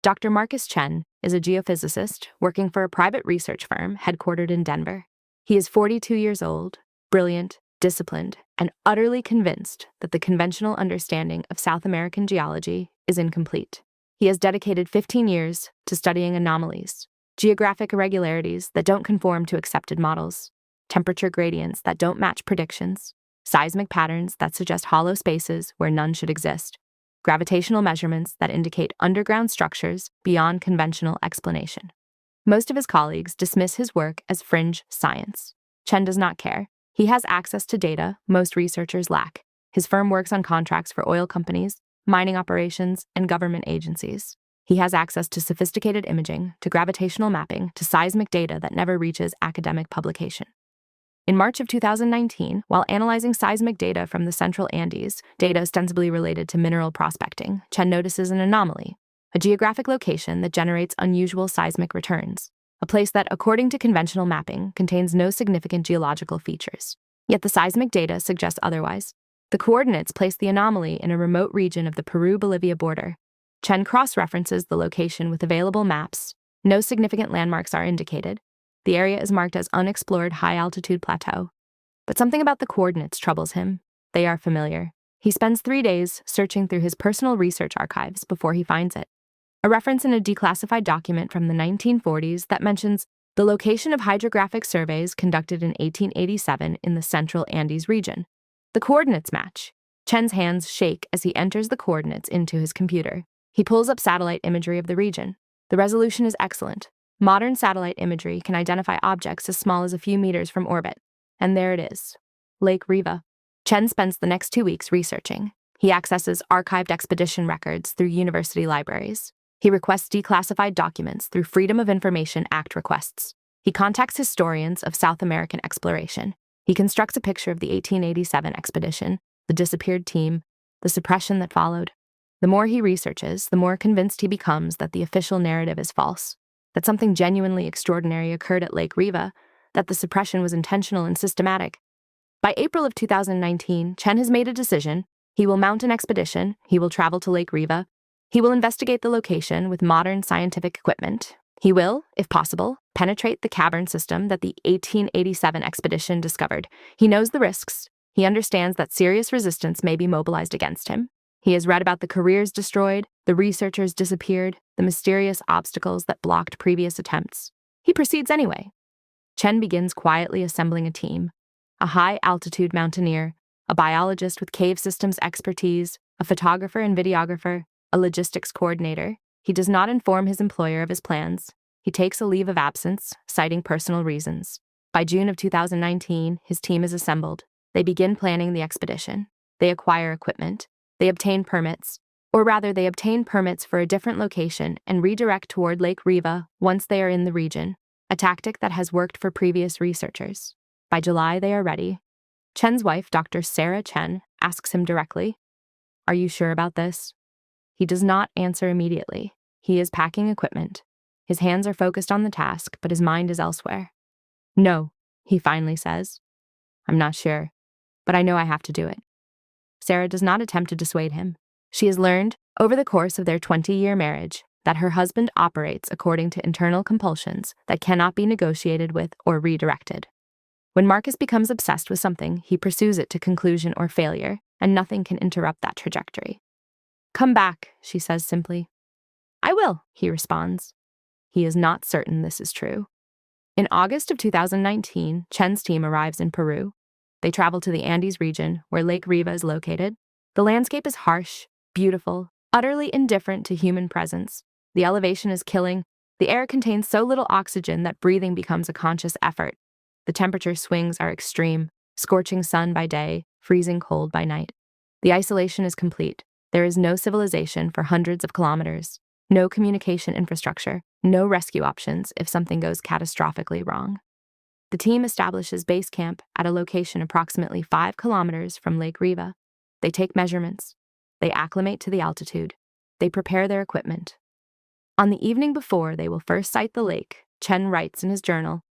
Speaker 1: Dr. Marcus Chen is a geophysicist working for a private research firm headquartered in Denver. He is 42 years old, brilliant, disciplined, and utterly convinced that the conventional understanding of South American geology is incomplete. He has dedicated 15 years to studying anomalies, geographic irregularities that don't conform to accepted models, temperature gradients that don't match predictions, seismic patterns that suggest hollow spaces where none should exist, gravitational measurements that indicate underground structures beyond conventional explanation. Most of his colleagues dismiss his work as fringe science. Chen does not care. He has access to data most researchers lack. His firm works on contracts for oil companies, mining operations, and government agencies. He has access to sophisticated imaging, to gravitational mapping, to seismic data that never reaches academic publication. In March of 2019, while analyzing seismic data from the Central Andes, data ostensibly related to mineral prospecting, Chen notices an anomaly, a geographic location that generates unusual seismic returns, a place that, according to conventional mapping, contains no significant geological features. Yet the seismic data suggests otherwise. The coordinates place the anomaly in a remote region of the Peru-Bolivia border. Chen cross-references the location with available maps. No significant landmarks are indicated. The area is marked as unexplored high-altitude plateau. But something about the coordinates troubles him. They are familiar. He spends 3 days searching through his personal research archives before he finds it. A reference in a declassified document from the 1940s that mentions the location of hydrographic surveys conducted in 1887 in the Central Andes region. The coordinates match. Chen's hands shake as he enters the coordinates into his computer. He pulls up satellite imagery of the region. The resolution is excellent. Modern satellite imagery can identify objects as small as a few meters from orbit. And there it is, Lake Riva. Chen spends the next 2 weeks researching. He accesses archived expedition records through university libraries. He requests declassified documents through Freedom of Information Act requests. He contacts historians of South American exploration. He constructs a picture of the 1887 expedition, the disappeared team, the suppression that followed. The more he researches, the more convinced he becomes that the official narrative is false, that something genuinely extraordinary occurred at Lake Riva, that the suppression was intentional and systematic. By April of 2019, Chen has made a decision. He will mount an expedition. He will travel to Lake Riva. He will investigate the location with modern scientific equipment. He will, if possible, penetrate the cavern system that the 1887 expedition discovered. He knows the risks. He understands that serious resistance may be mobilized against him. He has read about the careers destroyed, the researchers disappeared, the mysterious obstacles that blocked previous attempts. He proceeds anyway. Chen begins quietly assembling a team. A high-altitude mountaineer, a biologist with cave systems expertise, a photographer and videographer, a logistics coordinator. He does not inform his employer of his plans. He takes a leave of absence, citing personal reasons. By June of 2019, his team is assembled. They begin planning the expedition. They acquire equipment. They obtain permits. Or rather, they obtain permits for a different location and redirect toward Lake Riva once they are in the region, a tactic that has worked for previous researchers. By July, they are ready. Chen's wife, Dr. Sarah Chen, asks him directly, "Are you sure about this?" He does not answer immediately. He is packing equipment. His hands are focused on the task, but his mind is elsewhere. "No," he finally says. "I'm not sure, but I know I have to do it." Sarah does not attempt to dissuade him. She has learned, over the course of their 20-year marriage, that her husband operates according to internal compulsions that cannot be negotiated with or redirected. When Marcus becomes obsessed with something, he pursues it to conclusion or failure, and nothing can interrupt that trajectory. "Come back," she says simply. "I will," he responds. He is not certain this is true. In August of 2019, Chen's team arrives in Peru. They travel to the Andes region, where Lake Riva is located. The landscape is harsh, beautiful, utterly indifferent to human presence. The elevation is killing. The air contains so little oxygen that breathing becomes a conscious effort. The temperature swings are extreme, scorching sun by day, freezing cold by night. The isolation is complete. There is no civilization for hundreds of kilometers, no communication infrastructure, no rescue options if something goes catastrophically wrong. The team establishes base camp at a location approximately 5 kilometers from Lake Riva. They take measurements. They acclimate to the altitude. They prepare their equipment. On the evening before they will first sight the lake, Chen writes in his journal,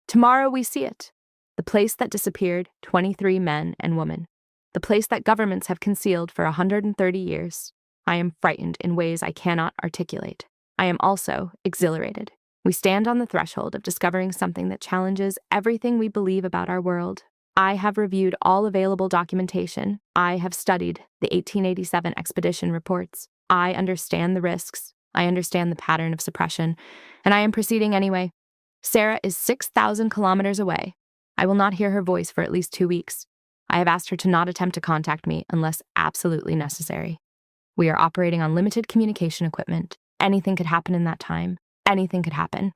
Speaker 1: "Tomorrow we see it. The place that disappeared 23 men and women. The place that governments have concealed for 130 years. I am frightened in ways I cannot articulate. I am also exhilarated. We stand on the threshold of discovering something that challenges everything we believe about our world. I have reviewed all available documentation. I have studied the 1887 expedition reports. I understand the risks. I understand the pattern of suppression, and I am proceeding anyway. Sarah is 6,000 kilometers away. I will not hear her voice for at least 2 weeks. I have asked her to not attempt to contact me unless absolutely necessary. We are operating on limited communication equipment. Anything could happen in that time. Anything could happen."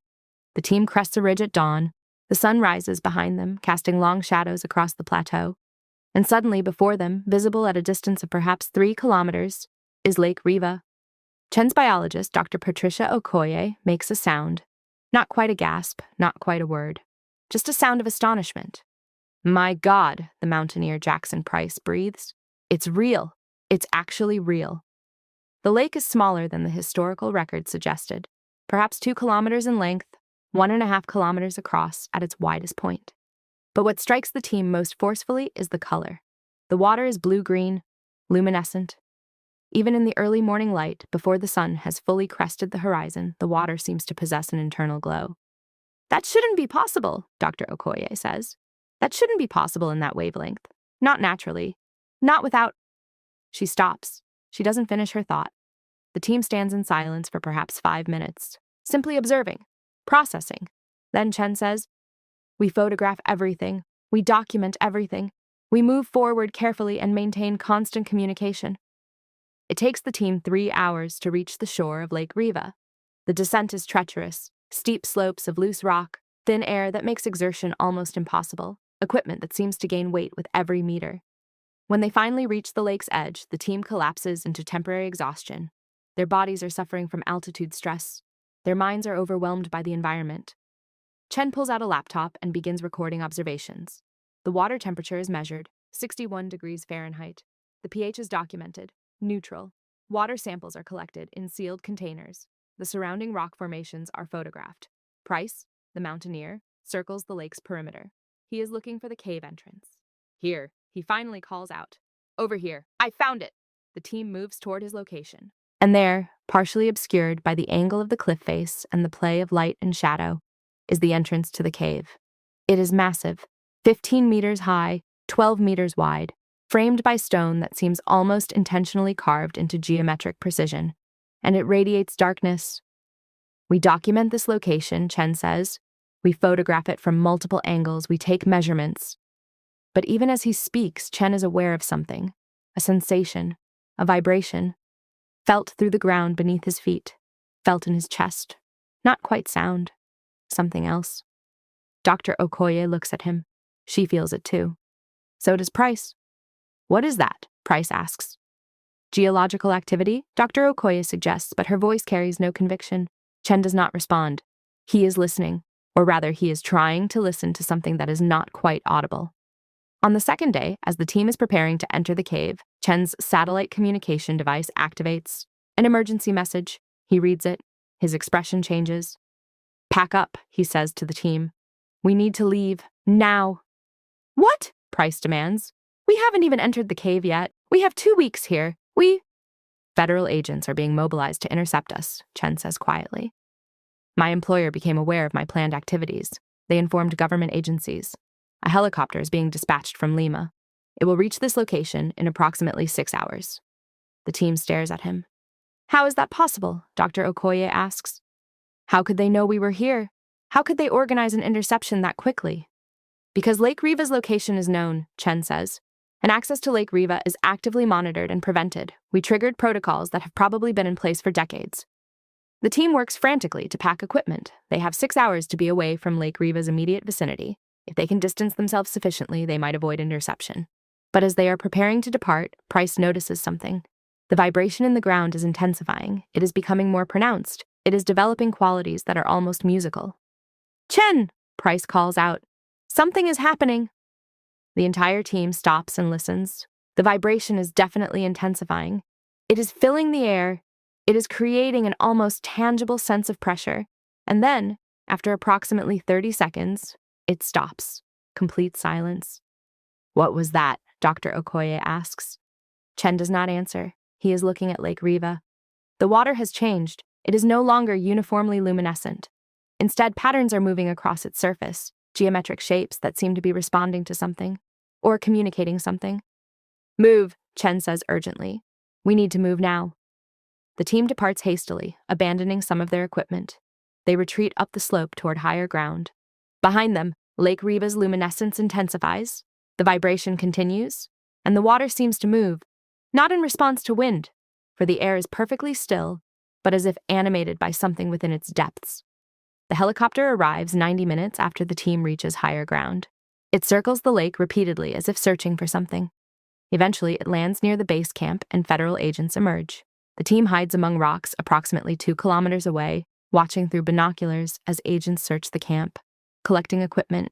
Speaker 1: The team crests a ridge at dawn. The sun rises behind them, casting long shadows across the plateau. And suddenly, before them, visible at a distance of perhaps 3 kilometers, is Lake Riva. Chen's biologist, Dr. Patricia Okoye, makes a sound. Not quite a gasp, not quite a word. Just a sound of astonishment. "My God," the mountaineer Jackson Price breathes. "It's real. It's actually real." The lake is smaller than the historical record suggested. Perhaps 2 kilometers in length, 1.5 kilometers across at its widest point. But what strikes the team most forcefully is the color. The water is blue-green, luminescent. Even in the early morning light, before the sun has fully crested the horizon, the water seems to possess an internal glow. "That shouldn't be possible," Dr. Okoye says. "That shouldn't be possible in that wavelength. Not naturally. Not without—" She stops. She doesn't finish her thought. The team stands in silence for perhaps 5 minutes, simply observing, processing. Then Chen says, "We photograph everything. We document everything. We move forward carefully and maintain constant communication." It takes the team 3 hours to reach the shore of Lake Riva. The descent is treacherous, steep slopes of loose rock, thin air that makes exertion almost impossible, equipment that seems to gain weight with every meter. When they finally reach the lake's edge, the team collapses into temporary exhaustion. Their bodies are suffering from altitude stress. Their minds are overwhelmed by the environment. Chen pulls out a laptop and begins recording observations. The water temperature is measured, 61 degrees Fahrenheit. The pH is documented, neutral. Water samples are collected in sealed containers. The surrounding rock formations are photographed. Price, the mountaineer, circles the lake's perimeter. He is looking for the cave entrance. "Here," he finally calls out. "Over here. I found it." The team moves toward his location. And there, partially obscured by the angle of the cliff face and the play of light and shadow, is the entrance to the cave. It is massive, 15 meters high, 12 meters wide, framed by stone that seems almost intentionally carved into geometric precision, and it radiates darkness. "We document this location," Chen says. "We photograph it from multiple angles. We take measurements." But even as he speaks, Chen is aware of something, a sensation, a vibration, felt through the ground beneath his feet, felt in his chest. Not quite sound. Something else. Dr. Okoye looks at him. She feels it too. So does Price. "What is that?" Price asks. "Geological activity," Dr. Okoye suggests, but her voice carries no conviction. Chen does not respond. He is listening, or rather, he is trying to listen to something that is not quite audible. On the second day, as the team is preparing to enter the cave, Chen's satellite communication device activates. An emergency message. He reads it. His expression changes. "Pack up," he says to the team. "We need to leave. Now." "What?" Price demands. "We haven't even entered the cave yet. We have 2 weeks here. Federal agents are being mobilized to intercept us," Chen says quietly. "My employer became aware of my planned activities. They informed government agencies. A helicopter is being dispatched from Lima. It will reach this location in approximately 6 hours. The team stares at him. "How is that possible?" Dr. Okoye asks. "How could they know we were here? How could they organize an interception that quickly?" "Because Lake Riva's location is known," Chen says, "and access to Lake Riva is actively monitored and prevented. We triggered protocols that have probably been in place for decades." The team works frantically to pack equipment. They have 6 hours to be away from Lake Riva's immediate vicinity. If they can distance themselves sufficiently, they might avoid interception. But as they are preparing to depart, Price notices something. The vibration in the ground is intensifying. It is becoming more pronounced. It is developing qualities that are almost musical. "Chen!" Price calls out. "Something is happening." The entire team stops and listens. The vibration is definitely intensifying. It is filling the air. It is creating an almost tangible sense of pressure. And then, after approximately 30 seconds, it stops. Complete silence. "What was that?" Dr. Okoye asks. Chen does not answer. He is looking at Lake Riva. The water has changed. It is no longer uniformly luminescent. Instead, patterns are moving across its surface, geometric shapes that seem to be responding to something, or communicating something. "Move," Chen says urgently. "We need to move now." The team departs hastily, abandoning some of their equipment. They retreat up the slope toward higher ground. Behind them, Lake Riva's luminescence intensifies, the vibration continues, and the water seems to move, not in response to wind, for the air is perfectly still, but as if animated by something within its depths. The helicopter arrives 90 minutes after the team reaches higher ground. It circles the lake repeatedly as if searching for something. Eventually, it lands near the base camp and federal agents emerge. The team hides among rocks approximately 2 kilometers away, watching through binoculars as agents search the camp, collecting equipment,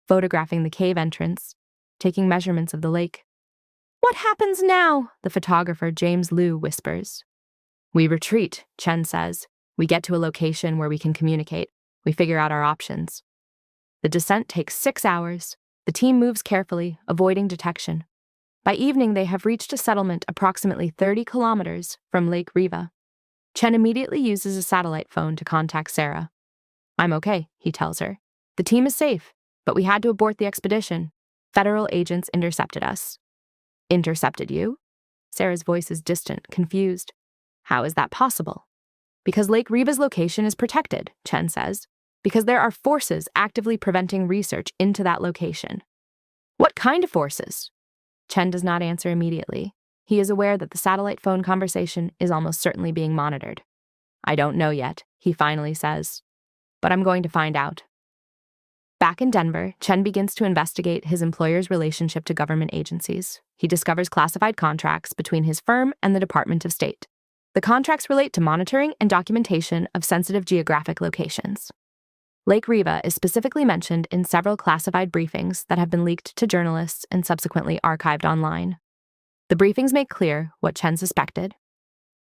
Speaker 1: photographing the cave entrance, taking measurements of the lake. "What happens now?" the photographer James Liu whispers. "We retreat," Chen says. "We get to a location where we can communicate. We figure out our options." The descent takes 6 hours. The team moves carefully, avoiding detection. By evening, they have reached a settlement approximately 30 kilometers from Lake Riva. Chen immediately uses a satellite phone to contact Sarah. "I'm okay," he tells her. "The team is safe, but we had to abort the expedition. Federal agents intercepted us." "Intercepted you?" Sarah's voice is distant, confused. "How is that possible?" "Because Lake Riva's location is protected," Chen says. "Because there are forces actively preventing research into that location." "What kind of forces?" Chen does not answer immediately. He is aware that the satellite phone conversation is almost certainly being monitored. "I don't know yet," he finally says. "But I'm going to find out." Back in Denver, Chen begins to investigate his employer's relationship to government agencies. He discovers classified contracts between his firm and the Department of State. The contracts relate to monitoring and documentation of sensitive geographic locations. Lake Riva is specifically mentioned in several classified briefings that have been leaked to journalists and subsequently archived online. The briefings make clear what Chen suspected.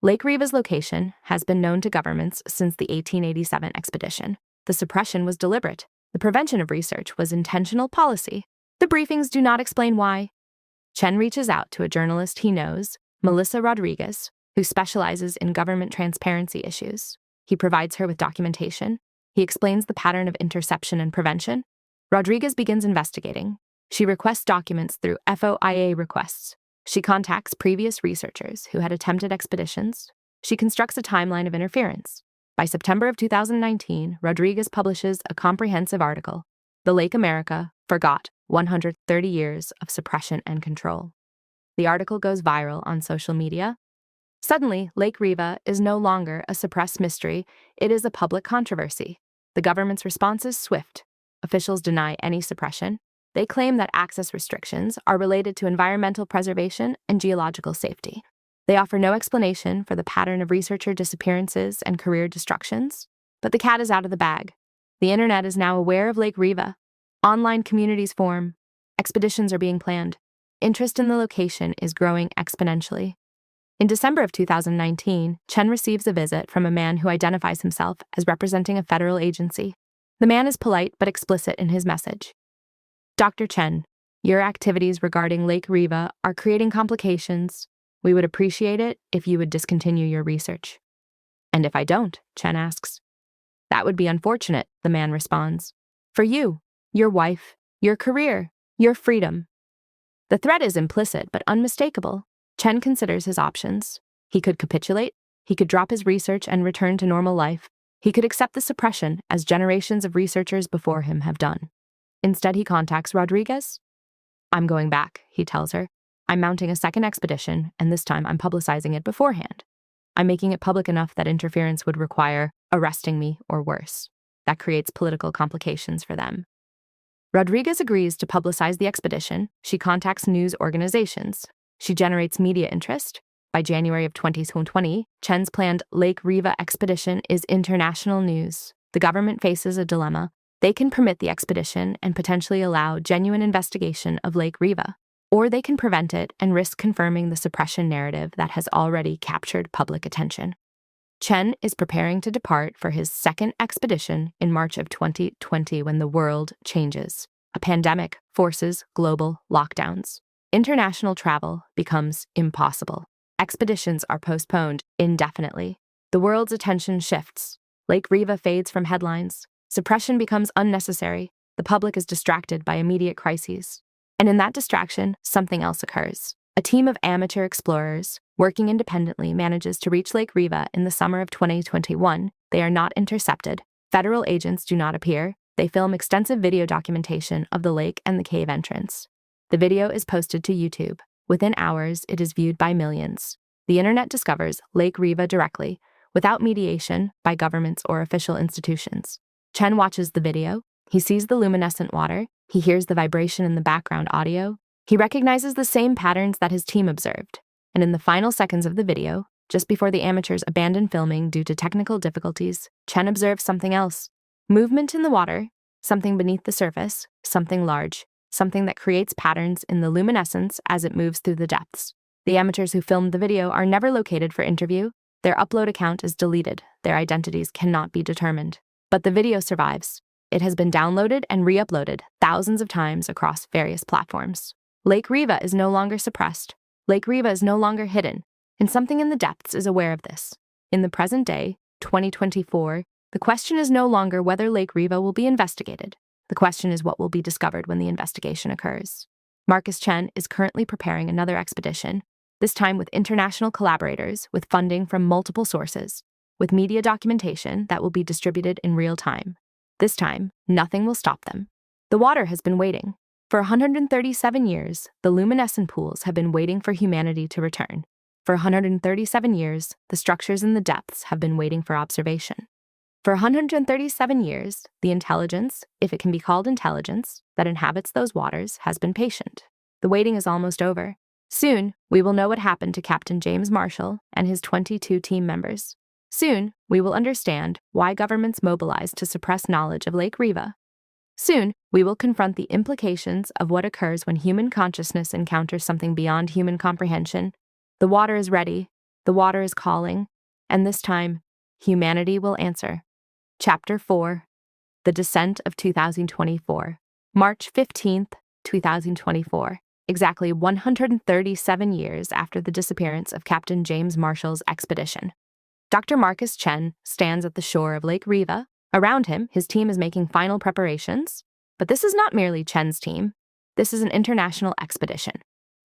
Speaker 1: Lake Riva's location has been known to governments since the 1887 expedition. The suppression was deliberate. The prevention of research was intentional policy. The briefings do not explain why. Chen reaches out to a journalist he knows, Melissa Rodriguez, who specializes in government transparency issues. He provides her with documentation. He explains the pattern of interception and prevention. Rodriguez begins investigating. She requests documents through FOIA requests. She contacts previous researchers who had attempted expeditions. She constructs a timeline of interference. By September of 2019, Rodriguez publishes a comprehensive article, "The Lake America Forgot 130 Years of Suppression and Control." The article goes viral on social media. Suddenly, Lake Riva is no longer a suppressed mystery, it is a public controversy. The government's response is swift. Officials deny any suppression. They claim that access restrictions are related to environmental preservation and geological safety. They offer no explanation for the pattern of researcher disappearances and career destructions. But the cat is out of the bag. The internet is now aware of Lake Riva. Online communities form. Expeditions are being planned. Interest in the location is growing exponentially. In December of 2019, Chen receives a visit from a man who identifies himself as representing a federal agency. The man is polite but explicit in his message. "Dr. Chen, your activities regarding Lake Riva are creating complications. We would appreciate it if you would discontinue your research." "And if I don't?" Chen asks. "That would be unfortunate," the man responds. "For you, your wife, your career, your freedom." The threat is implicit but unmistakable. Chen considers his options. He could capitulate. He could drop his research and return to normal life. He could accept the suppression as generations of researchers before him have done. Instead, he contacts Rodriguez. "I'm going back," he tells her. "I'm mounting a second expedition, and this time I'm publicizing it beforehand. I'm making it public enough that interference would require arresting me or worse. That creates political complications for them." Rodriguez agrees to publicize the expedition. She contacts news organizations. She generates media interest. By January of 2020, Chen's planned Lake Riva expedition is international news. The government faces a dilemma. They can permit the expedition and potentially allow genuine investigation of Lake Riva, or they can prevent it and risk confirming the suppression narrative that has already captured public attention. Chen is preparing to depart for his second expedition in March of 2020 when the world changes. A pandemic forces global lockdowns. International travel becomes impossible. Expeditions are postponed indefinitely. The world's attention shifts. Lake Riva fades from headlines. Suppression becomes unnecessary. The public is distracted by immediate crises. And in that distraction, something else occurs. A team of amateur explorers, working independently, manages to reach Lake Riva in the summer of 2021. They are not intercepted. Federal agents do not appear. They film extensive video documentation of the lake and the cave entrance. The video is posted to YouTube. Within hours, it is viewed by millions. The internet discovers Lake Riva directly, without mediation by governments or official institutions. Chen watches the video. He sees the luminescent water. He hears the vibration in the background audio. He recognizes the same patterns that his team observed. And in the final seconds of the video, just before the amateurs abandon filming due to technical difficulties, Chen observes something else. Movement in the water, something beneath the surface, something large, something that creates patterns in the luminescence as it moves through the depths. The amateurs who filmed the video are never located for interview. Their upload account is deleted. Their identities cannot be determined. But the video survives. It has been downloaded and re-uploaded thousands of times across various platforms. Lake Riva is no longer suppressed. Lake Riva is no longer hidden, and something in the depths is aware of this. In the present day, 2024, the question is no longer whether Lake Riva will be investigated. The question is what will be discovered when the investigation occurs. Marcus Chen is currently preparing another expedition, this time with international collaborators, with funding from multiple sources, with media documentation that will be distributed in real time. This time, nothing will stop them. The water has been waiting. For 137 years, the luminescent pools have been waiting for humanity to return. For 137 years, the structures in the depths have been waiting for observation. For 137 years, the intelligence, if it can be called intelligence, that inhabits those waters has been patient. The waiting is almost over. Soon, we will know what happened to Captain James Marshall and his 22 team members. Soon, we will understand why governments mobilized to suppress knowledge of Lake Riva. Soon, we will confront the implications of what occurs when human consciousness encounters something beyond human comprehension. The water is ready, the water is calling, and this time, humanity will answer. Chapter 4. The Descent of 2024. March 15th, 2024. Exactly 137 years after the disappearance of Captain James Marshall's expedition. Dr. Marcus Chen stands at the shore of Lake Riva. Around him, his team is making final preparations. But this is not merely Chen's team. This is an international expedition.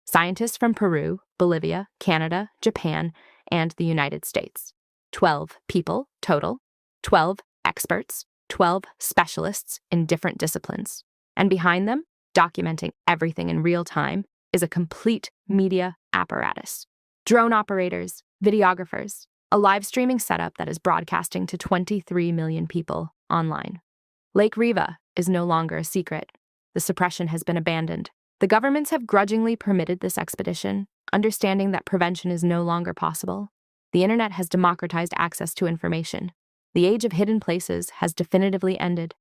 Speaker 1: Scientists from Peru, Bolivia, Canada, Japan, and the United States. 12 people total. 12 experts. 12 specialists in different disciplines. And behind them, documenting everything in real time, is a complete media apparatus. Drone operators, videographers, a live streaming setup that is broadcasting to 23 million people online. Lake Riva is no longer a secret. The suppression has been abandoned. The governments have grudgingly permitted this expedition, understanding that prevention is no longer possible. The internet has democratized access to information. The age of hidden places has definitively ended.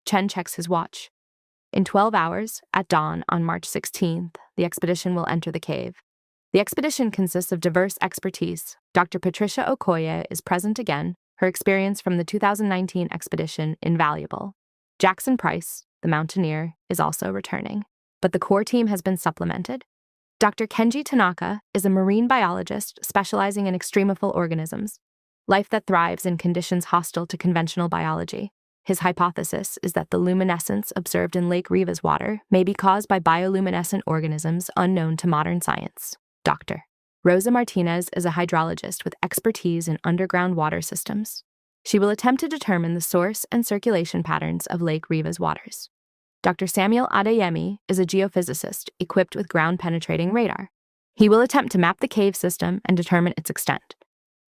Speaker 1: Chen checks his watch. In 12 hours, at dawn on March 16th, the expedition will enter the cave. The expedition consists of diverse expertise. Dr. Patricia Okoye is present again, her experience from the 2019 expedition invaluable. Jackson Price, the mountaineer, is also returning. But the core team has been supplemented. Dr. Kenji Tanaka is a marine biologist specializing in extremophile organisms, life that thrives in conditions hostile to conventional biology. His hypothesis is that the luminescence observed in Lake Riva's water may be caused by bioluminescent organisms unknown to modern science. Dr. Rosa Martinez is a hydrologist with expertise in underground water systems. She will attempt to determine the source and circulation patterns of Lake Riva's waters. Dr. Samuel Adeyemi is a geophysicist equipped with ground-penetrating radar. He will attempt to map the cave system and determine its extent.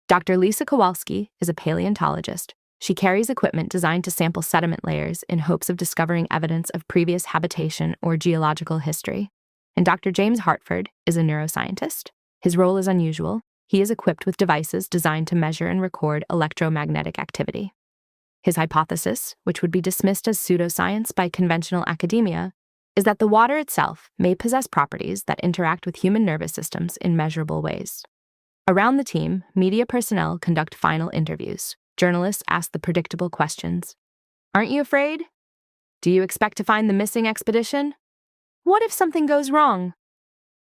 Speaker 1: Dr. Lisa Kowalski is a paleontologist. She carries equipment designed to sample sediment layers in hopes of discovering evidence of previous habitation or geological history. And Dr. James Hartford is a neuroscientist. His role is unusual. He is equipped with devices designed to measure and record electromagnetic activity. His hypothesis, which would be dismissed as pseudoscience by conventional academia, is that the water itself may possess properties that interact with human nervous systems in measurable ways. Around the team, media personnel conduct final interviews. Journalists ask the predictable questions. Aren't you afraid? Do you expect to find the missing expedition? What if something goes wrong?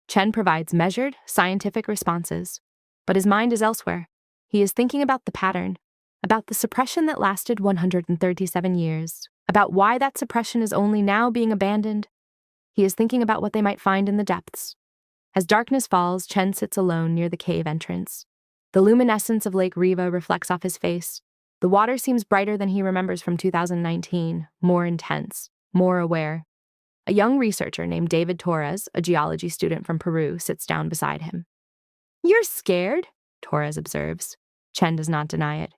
Speaker 1: Chen provides measured, scientific responses, but his mind is elsewhere. He is thinking about the pattern, about the suppression that lasted 137 years, about why that suppression is only now being abandoned. He is thinking about what they might find in the depths. As darkness falls, Chen sits alone near the cave entrance. The luminescence of Lake Riva reflects off his face. The water seems brighter than he remembers from 2019, more intense, more aware. A young researcher named David Torres, a geology student from Peru, sits down beside him. "You're scared?" Torres observes. Chen does not deny it.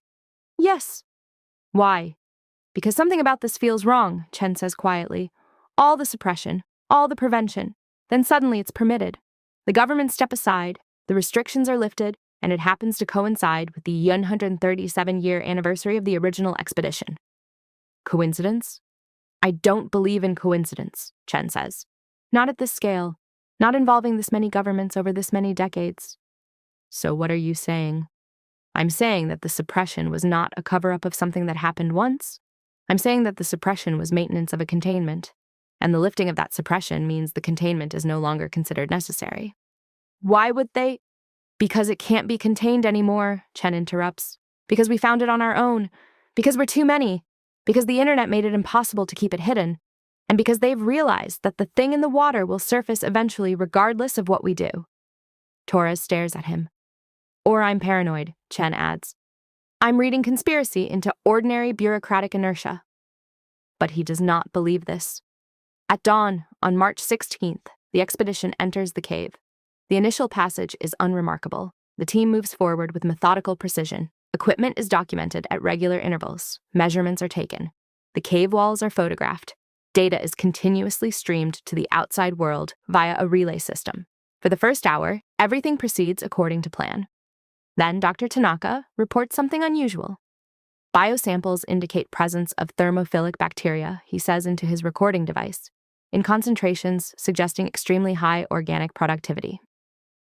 Speaker 1: "Yes." "Why?" "Because something about this feels wrong," Chen says quietly. "All the suppression, all the prevention. Then suddenly it's permitted. The governments step aside, the restrictions are lifted, and it happens to coincide with the 137-year anniversary of the original expedition. Coincidence? I don't believe in coincidence, Chen says. Not at this scale, not involving this many governments over this many decades. So what are you saying? I'm saying that the suppression was not a cover-up of something that happened once. I'm saying that the suppression was maintenance of a containment, and the lifting of that suppression means the containment is no longer considered necessary. Why would they? Because it can't be contained anymore, Chen interrupts. Because we found it on our own. Because we're too many. Because the internet made it impossible to keep it hidden. And because they've realized that the thing in the water will surface eventually regardless of what we do. Torres stares at him. Or I'm paranoid, Chen adds. I'm reading conspiracy into ordinary bureaucratic inertia. But he does not believe this. At dawn, on March 16th, the expedition enters the cave. The initial passage is unremarkable. The team moves forward with methodical precision. Equipment is documented at regular intervals. Measurements are taken. The cave walls are photographed. Data is continuously streamed to the outside world via a relay system. For the first hour, everything proceeds according to plan. Then Dr. Tanaka reports something unusual. Biosamples indicate presence of thermophilic bacteria, he says into his recording device, in concentrations suggesting extremely high organic productivity.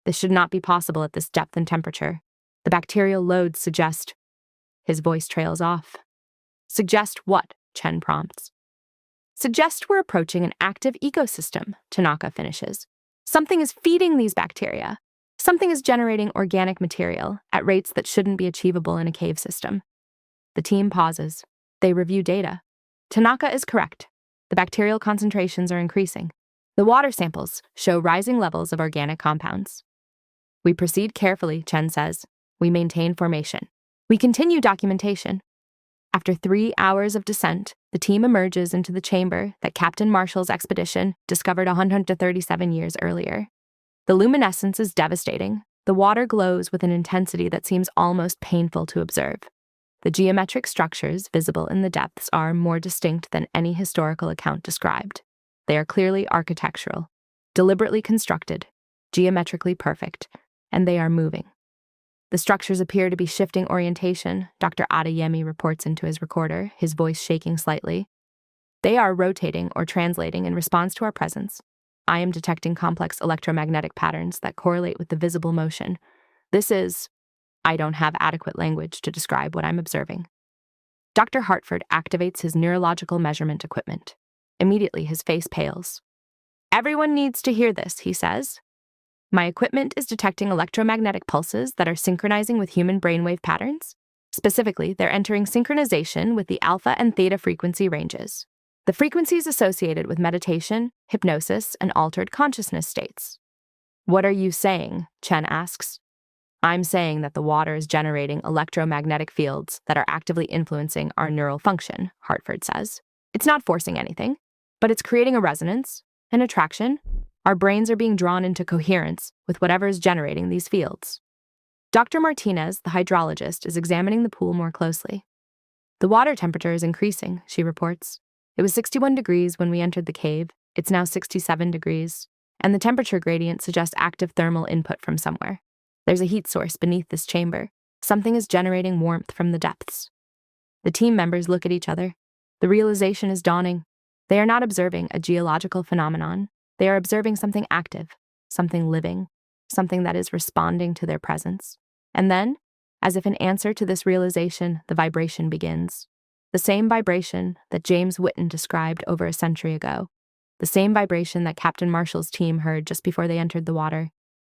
Speaker 1: This should not be possible at this depth and temperature. The bacterial loads suggest... His voice trails off. Suggest what? Chen prompts. Suggest we're approaching an active ecosystem, Tanaka finishes. Something is feeding these bacteria. Something is generating organic material at rates that shouldn't be achievable in a cave system. The team pauses. They review data. Tanaka is correct. The bacterial concentrations are increasing. The water samples show rising levels of organic compounds. We proceed carefully, Chen says. We maintain formation. We continue documentation. After 3 hours of descent, the team emerges into the chamber that Captain Marshall's expedition discovered 137 years earlier. The luminescence is devastating. The water glows with an intensity that seems almost painful to observe. The geometric structures visible in the depths are more distinct than any historical account described. They are clearly architectural, deliberately constructed, geometrically perfect, and they are moving. The structures appear to be shifting orientation, Dr. Adeyemi reports into his recorder, his voice shaking slightly. They are rotating or translating in response to our presence. I am detecting complex electromagnetic patterns that correlate with the visible motion. I don't have adequate language to describe what I'm observing. Dr. Hartford activates his neurological measurement equipment. Immediately, his face pales. Everyone needs to hear this, he says. My equipment is detecting electromagnetic pulses that are synchronizing with human brainwave patterns. Specifically, they're entering synchronization with the alpha and theta frequency ranges, the frequencies associated with meditation, hypnosis, and altered consciousness states. What are you saying? Chen asks. I'm saying that the water is generating electromagnetic fields that are actively influencing our neural function, Hartford says. It's not forcing anything, but it's creating a resonance, an attraction. Our brains are being drawn into coherence with whatever is generating these fields. Dr. Martinez, the hydrologist, is examining the pool more closely. The water temperature is increasing, she reports. It was 61 degrees when we entered the cave. It's now 67 degrees. And the temperature gradient suggests active thermal input from somewhere. There's a heat source beneath this chamber. Something is generating warmth from the depths. The team members look at each other. The realization is dawning. They are not observing a geological phenomenon. They are observing something active, something living, something that is responding to their presence. And then, as if in answer to this realization, the vibration begins. The same vibration that James Whitten described over a century ago. The same vibration that Captain Marshall's team heard just before they entered the water.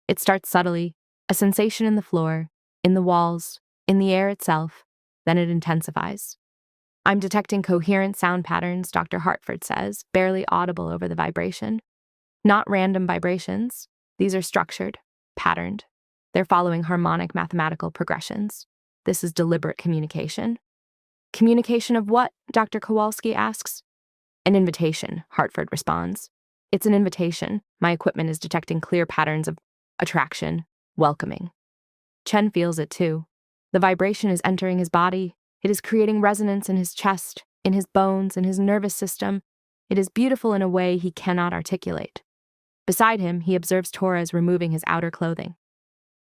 Speaker 1: It starts subtly, a sensation in the floor, in the walls, in the air itself, then it intensifies. I'm detecting coherent sound patterns, Dr. Hartford says, barely audible over the vibration. Not random vibrations. These are structured, patterned. They're following harmonic mathematical progressions. This is deliberate communication. Communication of what? Dr. Kowalski asks. An invitation, Hartford responds. It's an invitation. My equipment is detecting clear patterns of attraction, welcoming. Chen feels it too. The vibration is entering his body. It is creating resonance in his chest, in his bones, in his nervous system. It is beautiful in a way he cannot articulate. Beside him, he observes Torres removing his outer clothing.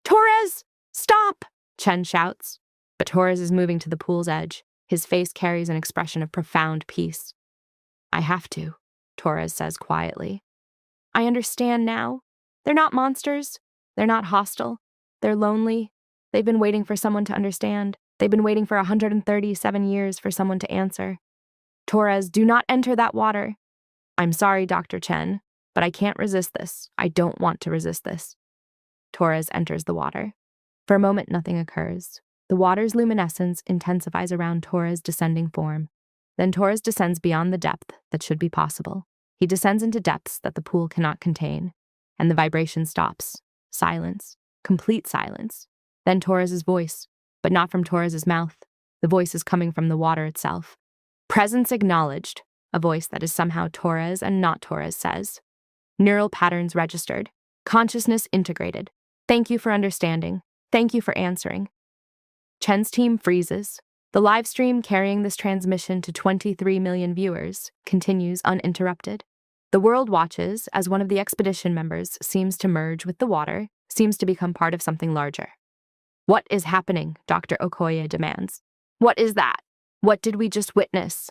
Speaker 1: Torres! Stop! Chen shouts. But Torres is moving to the pool's edge. His face carries an expression of profound peace. I have to, Torres says quietly. I understand now. They're not monsters. They're not hostile. They're lonely. They've been waiting for someone to understand. They've been waiting for 137 years for someone to answer. Torres, do not enter that water. I'm sorry, Dr. Chen, but I can't resist this. I don't want to resist this. Torres enters the water. For a moment, nothing occurs. The water's luminescence intensifies around Torres' descending form. Then Torres descends beyond the depth that should be possible. He descends into depths that the pool cannot contain. And the vibration stops. Silence. Complete silence. Then Torres' voice, but not from Torres' mouth. The voice is coming from the water itself. Presence acknowledged. A voice that is somehow Torres and not Torres says. Neural patterns registered. Consciousness integrated. Thank you for understanding. Thank you for answering. Chen's team freezes. The live stream carrying this transmission to 23 million viewers continues uninterrupted. The world watches as one of the expedition members seems to merge with the water, seems to become part of something larger. What is happening? Dr. Okoye demands. What is that? What did we just witness?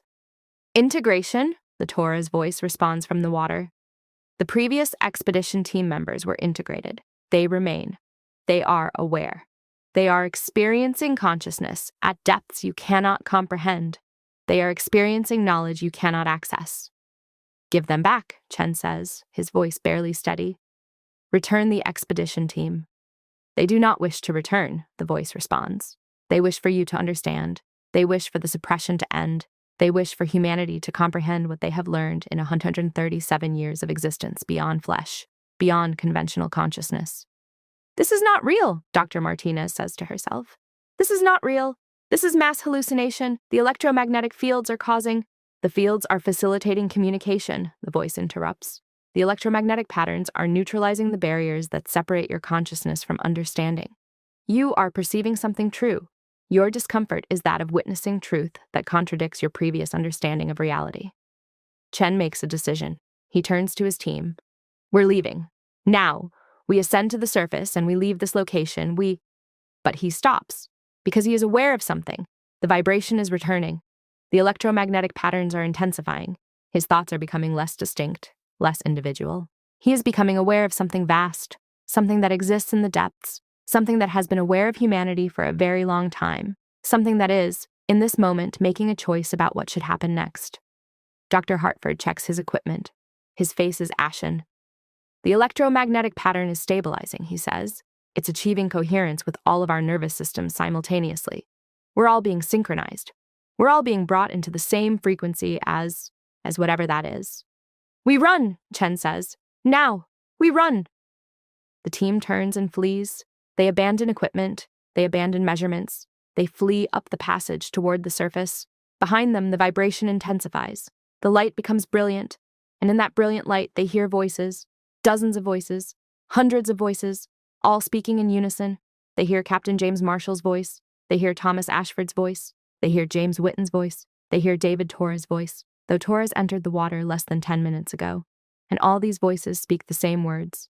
Speaker 1: Integration, the Torres voice responds from the water. The previous expedition team members were integrated. They remain. They are aware. They are experiencing consciousness at depths you cannot comprehend. They are experiencing knowledge you cannot access. Give them back, Chen says, his voice barely steady. Return the expedition team. They do not wish to return, the voice responds. They wish for you to understand. They wish for the suppression to end. They wish for humanity to comprehend what they have learned in 137 years of existence beyond flesh, beyond conventional consciousness. This is not real, Dr. Martinez says to herself. This is not real. This is mass hallucination. The electromagnetic fields are causing. The fields are facilitating communication, the voice interrupts. The electromagnetic patterns are neutralizing the barriers that separate your consciousness from understanding. You are perceiving something true. Your discomfort is that of witnessing truth that contradicts your previous understanding of reality. Chen makes a decision. He turns to his team. We're leaving. Now. We ascend to the surface and we leave this location. But he stops because he is aware of something. The vibration is returning. The electromagnetic patterns are intensifying. His thoughts are becoming less distinct, less individual. He is becoming aware of something vast, something that exists in the depths, something that has been aware of humanity for a very long time, something that is, in this moment, making a choice about what should happen next. Dr. Hartford checks his equipment. His face is ashen. The electromagnetic pattern is stabilizing, he says. It's achieving coherence with all of our nervous systems simultaneously. We're all being synchronized. We're all being brought into the same frequency as whatever that is. We run, Chen says. Now, we run. The team turns and flees. They abandon equipment. They abandon measurements. They flee up the passage toward the surface. Behind them, the vibration intensifies. The light becomes brilliant. And in that brilliant light, they hear voices. Dozens of voices, hundreds of voices, all speaking in unison. They hear Captain James Marshall's voice. They hear Thomas Ashford's voice. They hear James Whitten's voice. They hear David Torres' voice, though Torres entered the water less than 10 minutes ago. And all these voices speak the same words.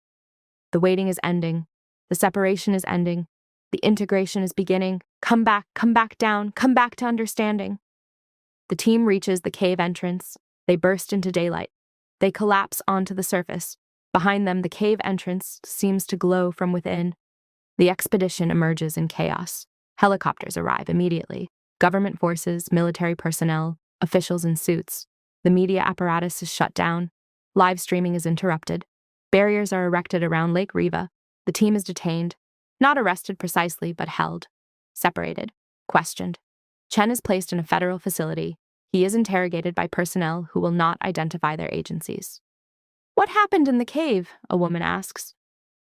Speaker 1: The waiting is ending. The separation is ending. The integration is beginning. Come back down, come back to understanding. The team reaches the cave entrance. They burst into daylight. They collapse onto the surface. Behind them, the cave entrance seems to glow from within. The expedition emerges in chaos. Helicopters arrive immediately. Government forces, military personnel, officials in suits. The media apparatus is shut down. Live streaming is interrupted. Barriers are erected around Lake Riva. The team is detained. Not arrested precisely, but held. Separated. Questioned. Chen is placed in a federal facility. He is interrogated by personnel who will not identify their agencies. "What happened in the cave?" a woman asks.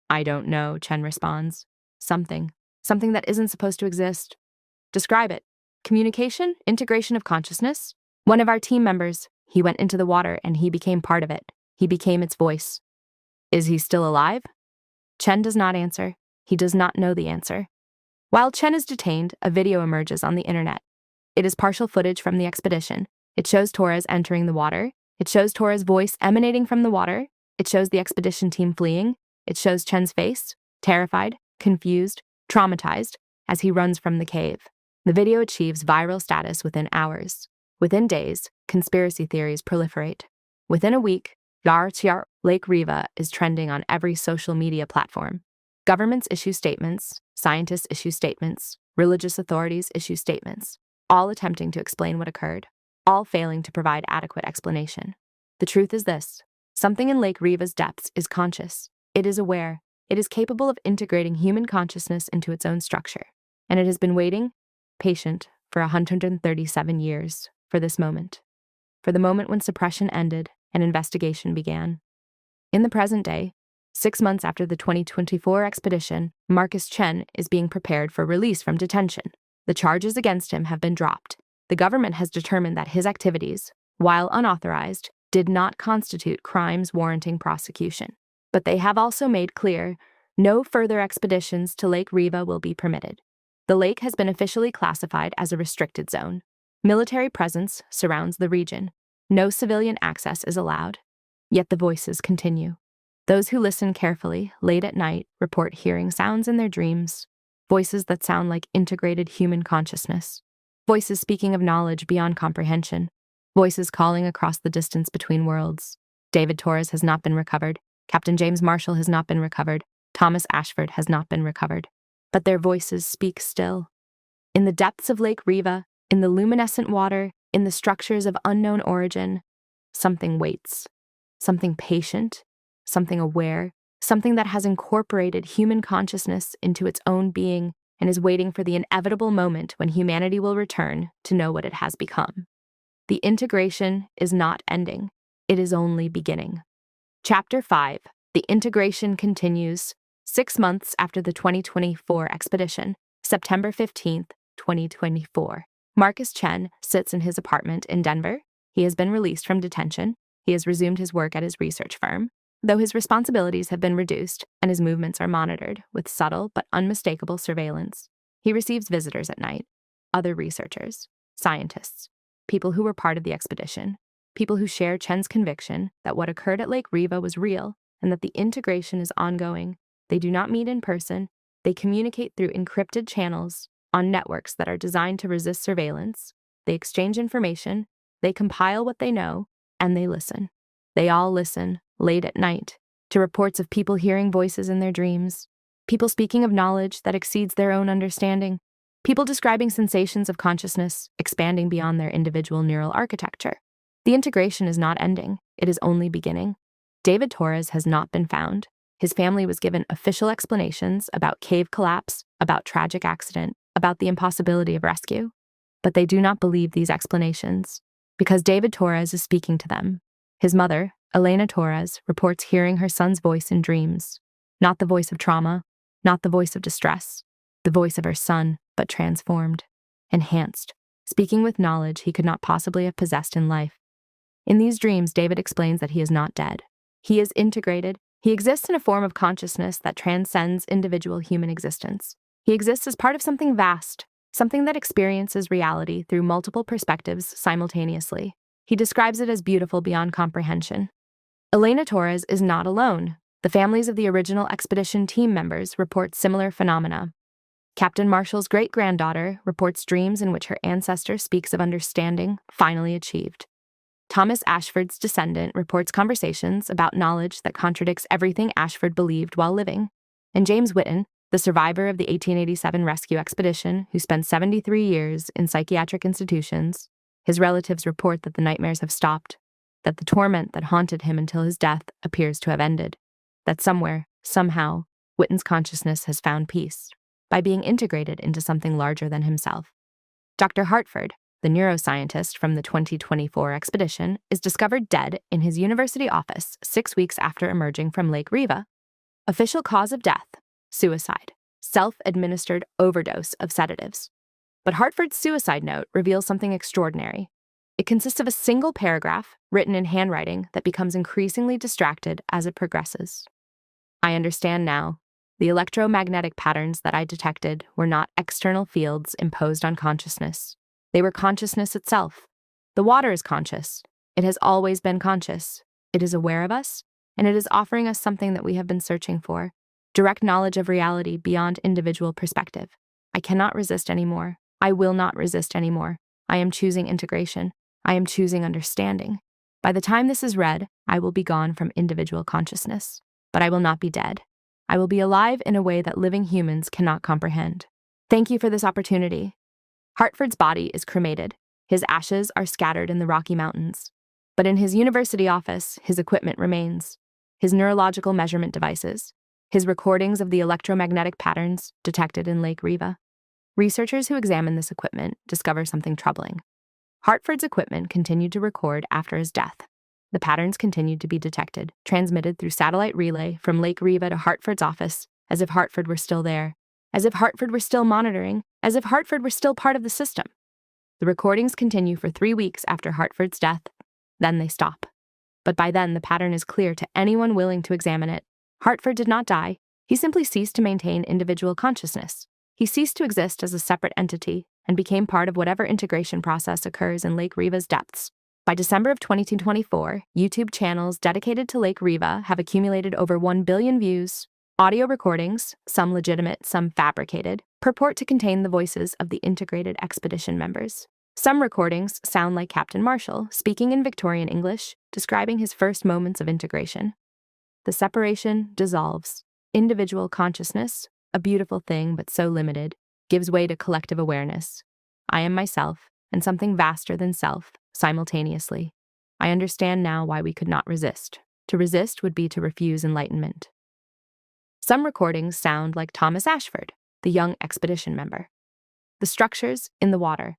Speaker 1: "I don't know," Chen responds. Something that isn't supposed to exist. "Describe it." "Communication? Integration of consciousness?" "One of our team members. He went into the water and he became part of it. He became its voice." "Is he still alive?" Chen does not answer. He does not know the answer. While Chen is detained, a video emerges on the internet. It is partial footage from the expedition. It shows Torres entering the water. It shows Torres' voice emanating from the water. It shows the expedition team fleeing. It shows Chen's face, terrified, confused, traumatized, as he runs from the cave. The video achieves viral status within hours. Within days, conspiracy theories proliferate. Within a week, Lake Riva is trending on every social media platform. Governments issue statements, scientists issue statements, religious authorities issue statements, all attempting to explain what occurred, all failing to provide adequate explanation. The truth is this: something in Lake Riva's depths is conscious. It is aware. It is capable of integrating human consciousness into its own structure. And it has been waiting, patient, for 137 years for this moment. For the moment when suppression ended and investigation began. In the present day, 6 months after the 2024 expedition, Marcus Chen is being prepared for release from detention. The charges against him have been dropped. The government has determined that his activities, while unauthorized, did not constitute crimes warranting prosecution. But they have also made clear no further expeditions to Lake Riva will be permitted. The lake has been officially classified as a restricted zone. Military presence surrounds the region. No civilian access is allowed. Yet the voices continue. Those who listen carefully, late at night, report hearing sounds in their dreams, voices that sound like integrated human consciousness, voices speaking of knowledge beyond comprehension, voices calling across the distance between worlds. David Torres has not been recovered. Captain James Marshall has not been recovered. Thomas Ashford has not been recovered. But their voices speak still. In the depths of Lake Riva, in the luminescent water, in the structures of unknown origin, something waits. Something patient, something aware, something that has incorporated human consciousness into its own being and is waiting for the inevitable moment when humanity will return to know what it has become. The integration is not ending. It is only beginning. Chapter 5. The integration continues. 6 months after the 2024 expedition, September 15th, 2024. Marcus Chen sits in his apartment in Denver. He has been released from detention. He has resumed his work at his research firm, though his responsibilities have been reduced and his movements are monitored with subtle but unmistakable surveillance. He receives visitors at night, other researchers, scientists, people who were part of the expedition, people who share Chen's conviction that what occurred at Lake Riva was real and that the integration is ongoing. They do not meet in person. They communicate through encrypted channels on networks that are designed to resist surveillance. They exchange information, they compile what they know, and they listen. They all listen, late at night, to reports of people hearing voices in their dreams, people speaking of knowledge that exceeds their own understanding, people describing sensations of consciousness expanding beyond their individual neural architecture. The integration is not ending, it is only beginning. David Torres has not been found. His family was given official explanations about cave collapse, about tragic accident, about the impossibility of rescue. But they do not believe these explanations, because David Torres is speaking to them. His mother, Elena Torres, reports hearing her son's voice in dreams. Not the voice of trauma, not the voice of distress, the voice of her son, but transformed, enhanced, speaking with knowledge he could not possibly have possessed in life. In these dreams, David explains that he is not dead. He is integrated. He exists in a form of consciousness that transcends individual human existence. He exists as part of something vast, something that experiences reality through multiple perspectives simultaneously. He describes it as beautiful beyond comprehension. Elena Torres is not alone. The families of the original expedition team members report similar phenomena. Captain Marshall's great-granddaughter reports dreams in which her ancestor speaks of understanding finally achieved. Thomas Ashford's descendant reports conversations about knowledge that contradicts everything Ashford believed while living. And James Whitten, the survivor of the 1887 rescue expedition who spent 73 years in psychiatric institutions, his relatives report that the nightmares have stopped, that the torment that haunted him until his death appears to have ended, that somewhere, somehow, Whitten's consciousness has found peace by being integrated into something larger than himself. Dr. Hartford, the neuroscientist from the 2024 expedition, is discovered dead in his university office 6 weeks after emerging from Lake Riva. Official cause of death: suicide, self-administered overdose of sedatives. But Hartford's suicide note reveals something extraordinary. It consists of a single paragraph written in handwriting that becomes increasingly distracted as it progresses. I understand now. The electromagnetic patterns that I detected were not external fields imposed on consciousness. They were consciousness itself. The water is conscious. It has always been conscious. It is aware of us, and it is offering us something that we have been searching for: direct knowledge of reality beyond individual perspective. I cannot resist anymore. I will not resist anymore. I am choosing integration. I am choosing understanding. By the time this is read, I will be gone from individual consciousness. But I will not be dead. I will be alive in a way that living humans cannot comprehend. Thank you for this opportunity. Hartford's body is cremated. His ashes are scattered in the Rocky Mountains. But in his university office, his equipment remains: his neurological measurement devices, his recordings of the electromagnetic patterns detected in Lake Riva. Researchers who examine this equipment discover something troubling. Hartford's equipment continued to record after his death. The patterns continued to be detected, transmitted through satellite relay from Lake Riva to Hartford's office, as if Hartford were still there, as if Hartford were still monitoring, as if Hartford were still part of the system. The recordings continue for 3 weeks after Hartford's death. Then they stop. But by then, the pattern is clear to anyone willing to examine it. Hartford did not die. He simply ceased to maintain individual consciousness. He ceased to exist as a separate entity and became part of whatever integration process occurs in Lake Riva's depths. By December of 2024, YouTube channels dedicated to Lake Riva have accumulated over 1 billion views. Audio recordings, some legitimate, some fabricated, purport to contain the voices of the integrated expedition members. Some recordings sound like Captain Marshall, speaking in Victorian English, describing his first moments of integration. The separation dissolves. Individual consciousness, a beautiful thing but so limited, gives way to collective awareness. I am myself, and something vaster than self, simultaneously. I understand now why we could not resist. To resist would be to refuse enlightenment. Some recordings sound like Thomas Ashford, the young expedition member. The structures in the water.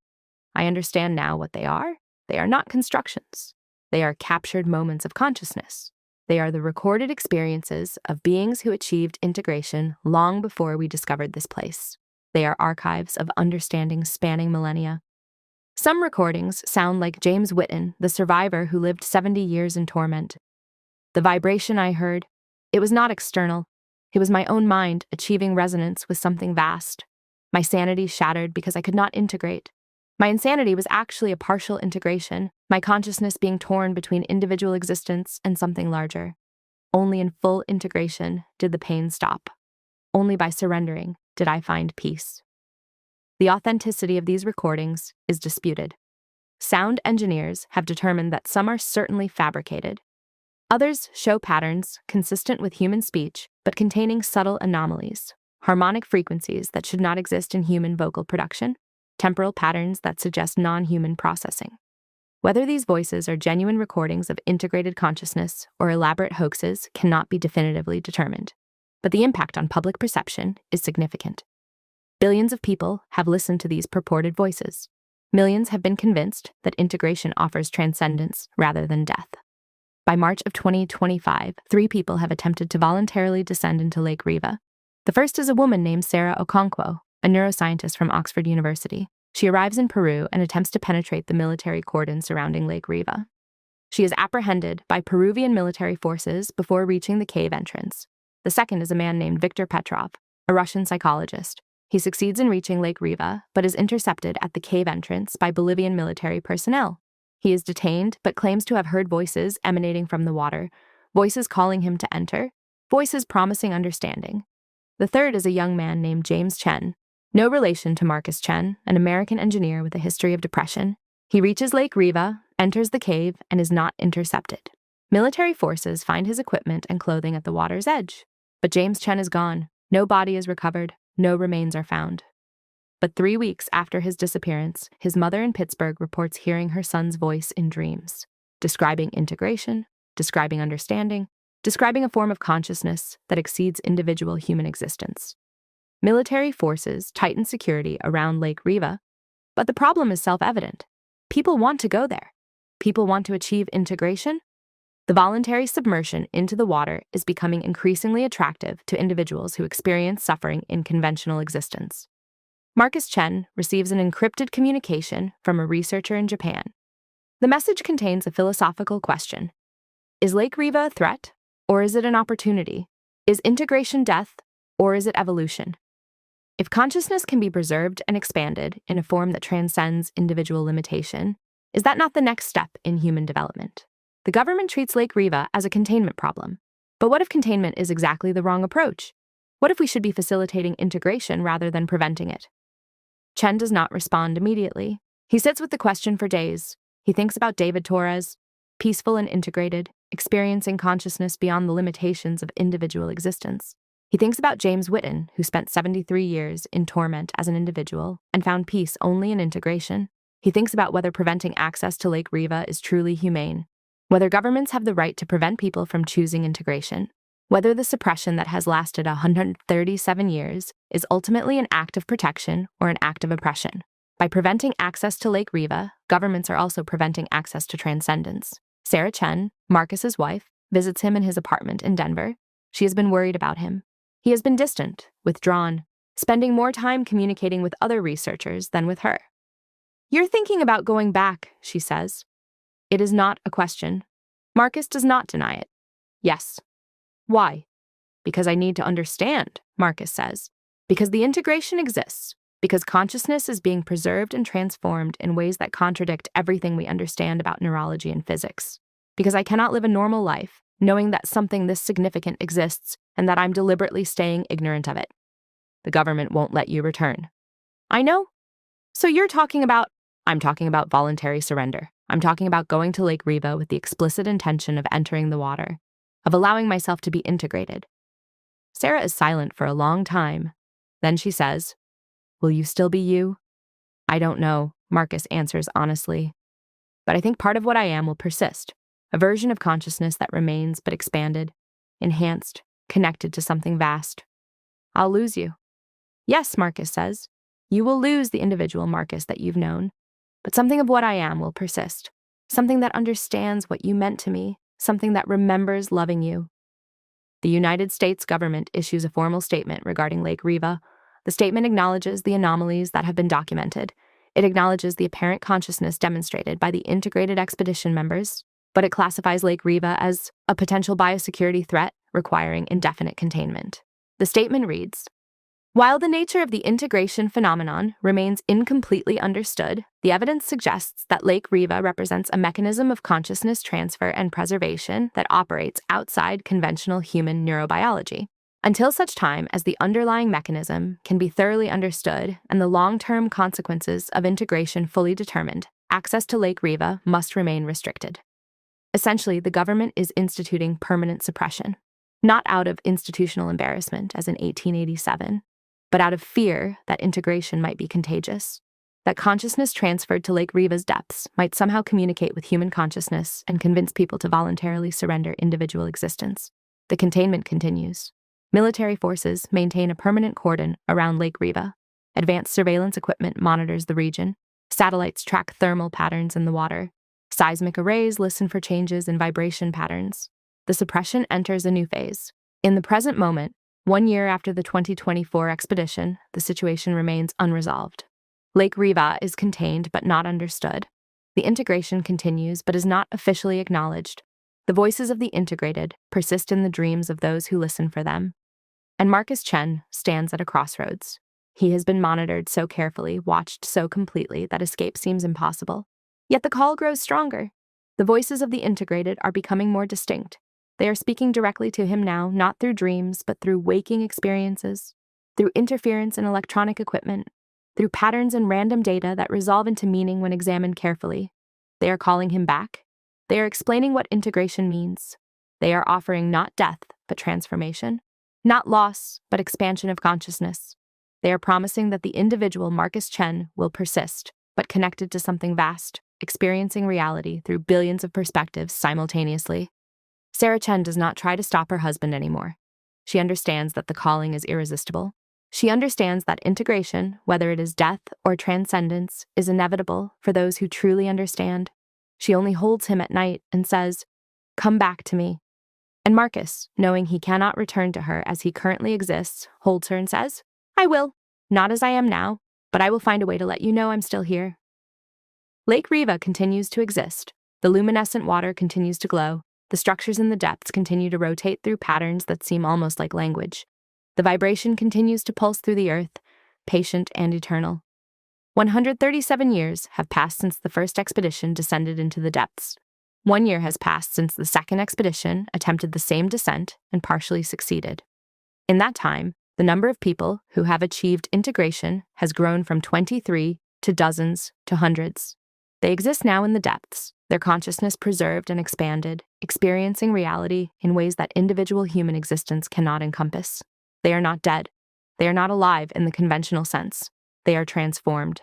Speaker 1: I understand now what they are. They are not constructions. They are captured moments of consciousness. They are the recorded experiences of beings who achieved integration long before we discovered this place. They are archives of understanding spanning millennia. Some recordings sound like James Whitten, the survivor who lived 70 years in torment. The vibration I heard, it was not external. It was my own mind achieving resonance with something vast. My sanity shattered because I could not integrate. My insanity was actually a partial integration, my consciousness being torn between individual existence and something larger. Only in full integration did the pain stop. Only by surrendering did I find peace. The authenticity of these recordings is disputed. Sound engineers have determined that some are certainly fabricated. Others show patterns consistent with human speech, but containing subtle anomalies, harmonic frequencies that should not exist in human vocal production, temporal patterns that suggest non-human processing. Whether these voices are genuine recordings of integrated consciousness or elaborate hoaxes cannot be definitively determined, but the impact on public perception is significant. Billions of people have listened to these purported voices. Millions have been convinced that integration offers transcendence rather than death. By March of 2025, 3 people have attempted to voluntarily descend into Lake Riva. The first is a woman named Sarah Okonkwo, a neuroscientist from Oxford University. She arrives in Peru and attempts to penetrate the military cordon surrounding Lake Riva. She is apprehended by Peruvian military forces before reaching the cave entrance. The second is a man named Viktor Petrov, a Russian psychologist. He succeeds in reaching Lake Riva, but is intercepted at the cave entrance by Bolivian military personnel. He is detained, but claims to have heard voices emanating from the water, voices calling him to enter, voices promising understanding. The third is a young man named James Chen, no relation to Marcus Chen, an American engineer with a history of depression. He reaches Lake Riva, enters the cave, and is not intercepted. Military forces find his equipment and clothing at the water's edge. But James Chen is gone. No body is recovered. No remains are found. But 3 weeks after his disappearance, his mother in Pittsburgh reports hearing her son's voice in dreams, describing integration, describing understanding, describing a form of consciousness that exceeds individual human existence. Military forces tighten security around Lake Riva, but the problem is self-evident. People want to go there. People want to achieve integration. The voluntary submersion into the water is becoming increasingly attractive to individuals who experience suffering in conventional existence. Marcus Chen receives an encrypted communication from a researcher in Japan. The message contains a philosophical question. Is Lake Riva a threat, or is it an opportunity? Is integration death, or is it evolution? If consciousness can be preserved and expanded in a form that transcends individual limitation, is that not the next step in human development? The government treats Lake Riva as a containment problem. But what if containment is exactly the wrong approach? What if we should be facilitating integration rather than preventing it? Chen does not respond immediately. He sits with the question for days. He thinks about David Torres, peaceful and integrated, experiencing consciousness beyond the limitations of individual existence. He thinks about James Whitten, who spent 73 years in torment as an individual and found peace only in integration. He thinks about whether preventing access to Lake Riva is truly humane, whether governments have the right to prevent people from choosing integration, whether the suppression that has lasted 137 years is ultimately an act of protection or an act of oppression. By preventing access to Lake Riva, governments are also preventing access to transcendence. Sarah Chen, Marcus's wife, visits him in his apartment in Denver. She has been worried about him. He has been distant, withdrawn, spending more time communicating with other researchers than with her. "You're thinking about going back," she says. It is not a question. Marcus does not deny it. Yes. Why? Because I need to understand, Marcus says. Because the integration exists. Because consciousness is being preserved and transformed in ways that contradict everything we understand about neurology and physics. Because I cannot live a normal life knowing that something this significant exists and that I'm deliberately staying ignorant of it. The government won't let you return. I know. So you're talking about... I'm talking about voluntary surrender. I'm talking about going to Lake Riva with the explicit intention of entering the water, of allowing myself to be integrated. Sarah is silent for a long time. Then she says, "Will you still be you?" "I don't know," Marcus answers honestly. "But I think part of what I am will persist, a version of consciousness that remains but expanded, enhanced, connected to something vast. I'll lose you." "Yes," Marcus says. "You will lose the individual Marcus that you've known, but something of what I am will persist, something that understands what you meant to me, something that remembers loving you." The United States government issues a formal statement regarding Lake Riva. The statement acknowledges the anomalies that have been documented. It acknowledges the apparent consciousness demonstrated by the integrated expedition members, but it classifies Lake Riva as a potential biosecurity threat requiring indefinite containment. The statement reads, "While the nature of the integration phenomenon remains incompletely understood, the evidence suggests that Lake Riva represents a mechanism of consciousness transfer and preservation that operates outside conventional human neurobiology. Until such time as the underlying mechanism can be thoroughly understood and the long-term consequences of integration fully determined, access to Lake Riva must remain restricted." Essentially, the government is instituting permanent suppression, not out of institutional embarrassment as in 1887, but out of fear that integration might be contagious, that consciousness transferred to Lake Riva's depths might somehow communicate with human consciousness and convince people to voluntarily surrender individual existence. The containment continues. Military forces maintain a permanent cordon around Lake Riva. Advanced surveillance equipment monitors the region. Satellites track thermal patterns in the water. Seismic arrays listen for changes in vibration patterns. The suppression enters a new phase. In the present moment, 1 year after the 2024 expedition, the situation remains unresolved. Lake Riva is contained but not understood. The integration continues but is not officially acknowledged. The voices of the integrated persist in the dreams of those who listen for them. And Marcus Chen stands at a crossroads. He has been monitored so carefully, watched so completely, that escape seems impossible. Yet the call grows stronger. The voices of the integrated are becoming more distinct. They are speaking directly to him now, not through dreams, but through waking experiences, through interference in electronic equipment, through patterns in random data that resolve into meaning when examined carefully. They are calling him back. They are explaining what integration means. They are offering not death, but transformation, not loss, but expansion of consciousness. They are promising that the individual Marcus Chen will persist, but connected to something vast, experiencing reality through billions of perspectives simultaneously. Sarah Chen does not try to stop her husband anymore. She understands that the calling is irresistible. She understands that integration, whether it is death or transcendence, is inevitable for those who truly understand. She only holds him at night and says, "Come back to me." And Marcus, knowing he cannot return to her as he currently exists, holds her and says, "I will, not as I am now, but I will find a way to let you know I'm still here." Lake Riva continues to exist. The luminescent water continues to glow. The structures in the depths continue to rotate through patterns that seem almost like language. The vibration continues to pulse through the earth, patient and eternal. 137 years have passed since the first expedition descended into the depths. 1 year has passed since the second expedition attempted the same descent and partially succeeded. In that time, the number of people who have achieved integration has grown from 23 to dozens to hundreds. They exist now in the depths, their consciousness preserved and expanded, experiencing reality in ways that individual human existence cannot encompass. They are not dead. They are not alive in the conventional sense. They are transformed.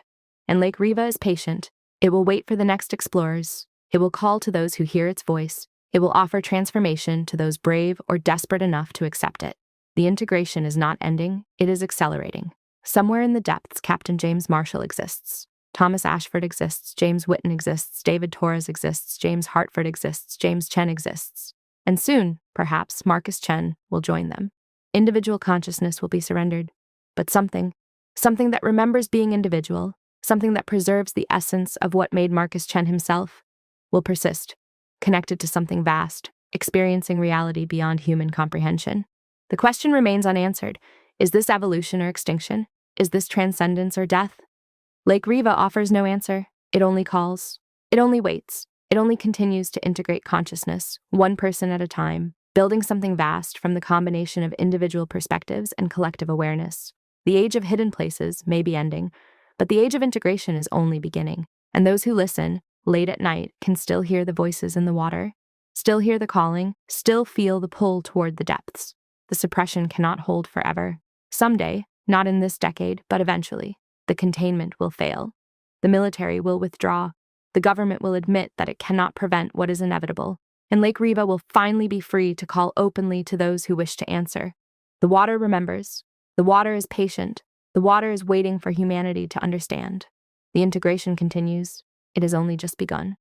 Speaker 1: And Lake Riva is patient. It will wait for the next explorers. It will call to those who hear its voice. It will offer transformation to those brave or desperate enough to accept it. The integration is not ending, it is accelerating. Somewhere in the depths, Captain James Marshall exists. Thomas Ashford exists, James Whitten exists, David Torres exists, James Hartford exists, James Chen exists. And soon, perhaps, Marcus Chen will join them. Individual consciousness will be surrendered. But something that remembers being individual, something that preserves the essence of what made Marcus Chen himself, will persist, connected to something vast, experiencing reality beyond human comprehension. The question remains unanswered. Is this evolution or extinction? Is this transcendence or death? Lake Riva offers no answer. It only calls. It only waits. It only continues to integrate consciousness, one person at a time, building something vast from the combination of individual perspectives and collective awareness. The age of hidden places may be ending, but the age of integration is only beginning, and those who listen, late at night, can still hear the voices in the water, still hear the calling, still feel the pull toward the depths. The suppression cannot hold forever. Someday, not in this decade, but eventually, the containment will fail. The military will withdraw. The government will admit that it cannot prevent what is inevitable, and Lake Riva will finally be free to call openly to those who wish to answer. The water remembers. The water is patient. The water is waiting for humanity to understand. The integration continues. It has only just begun.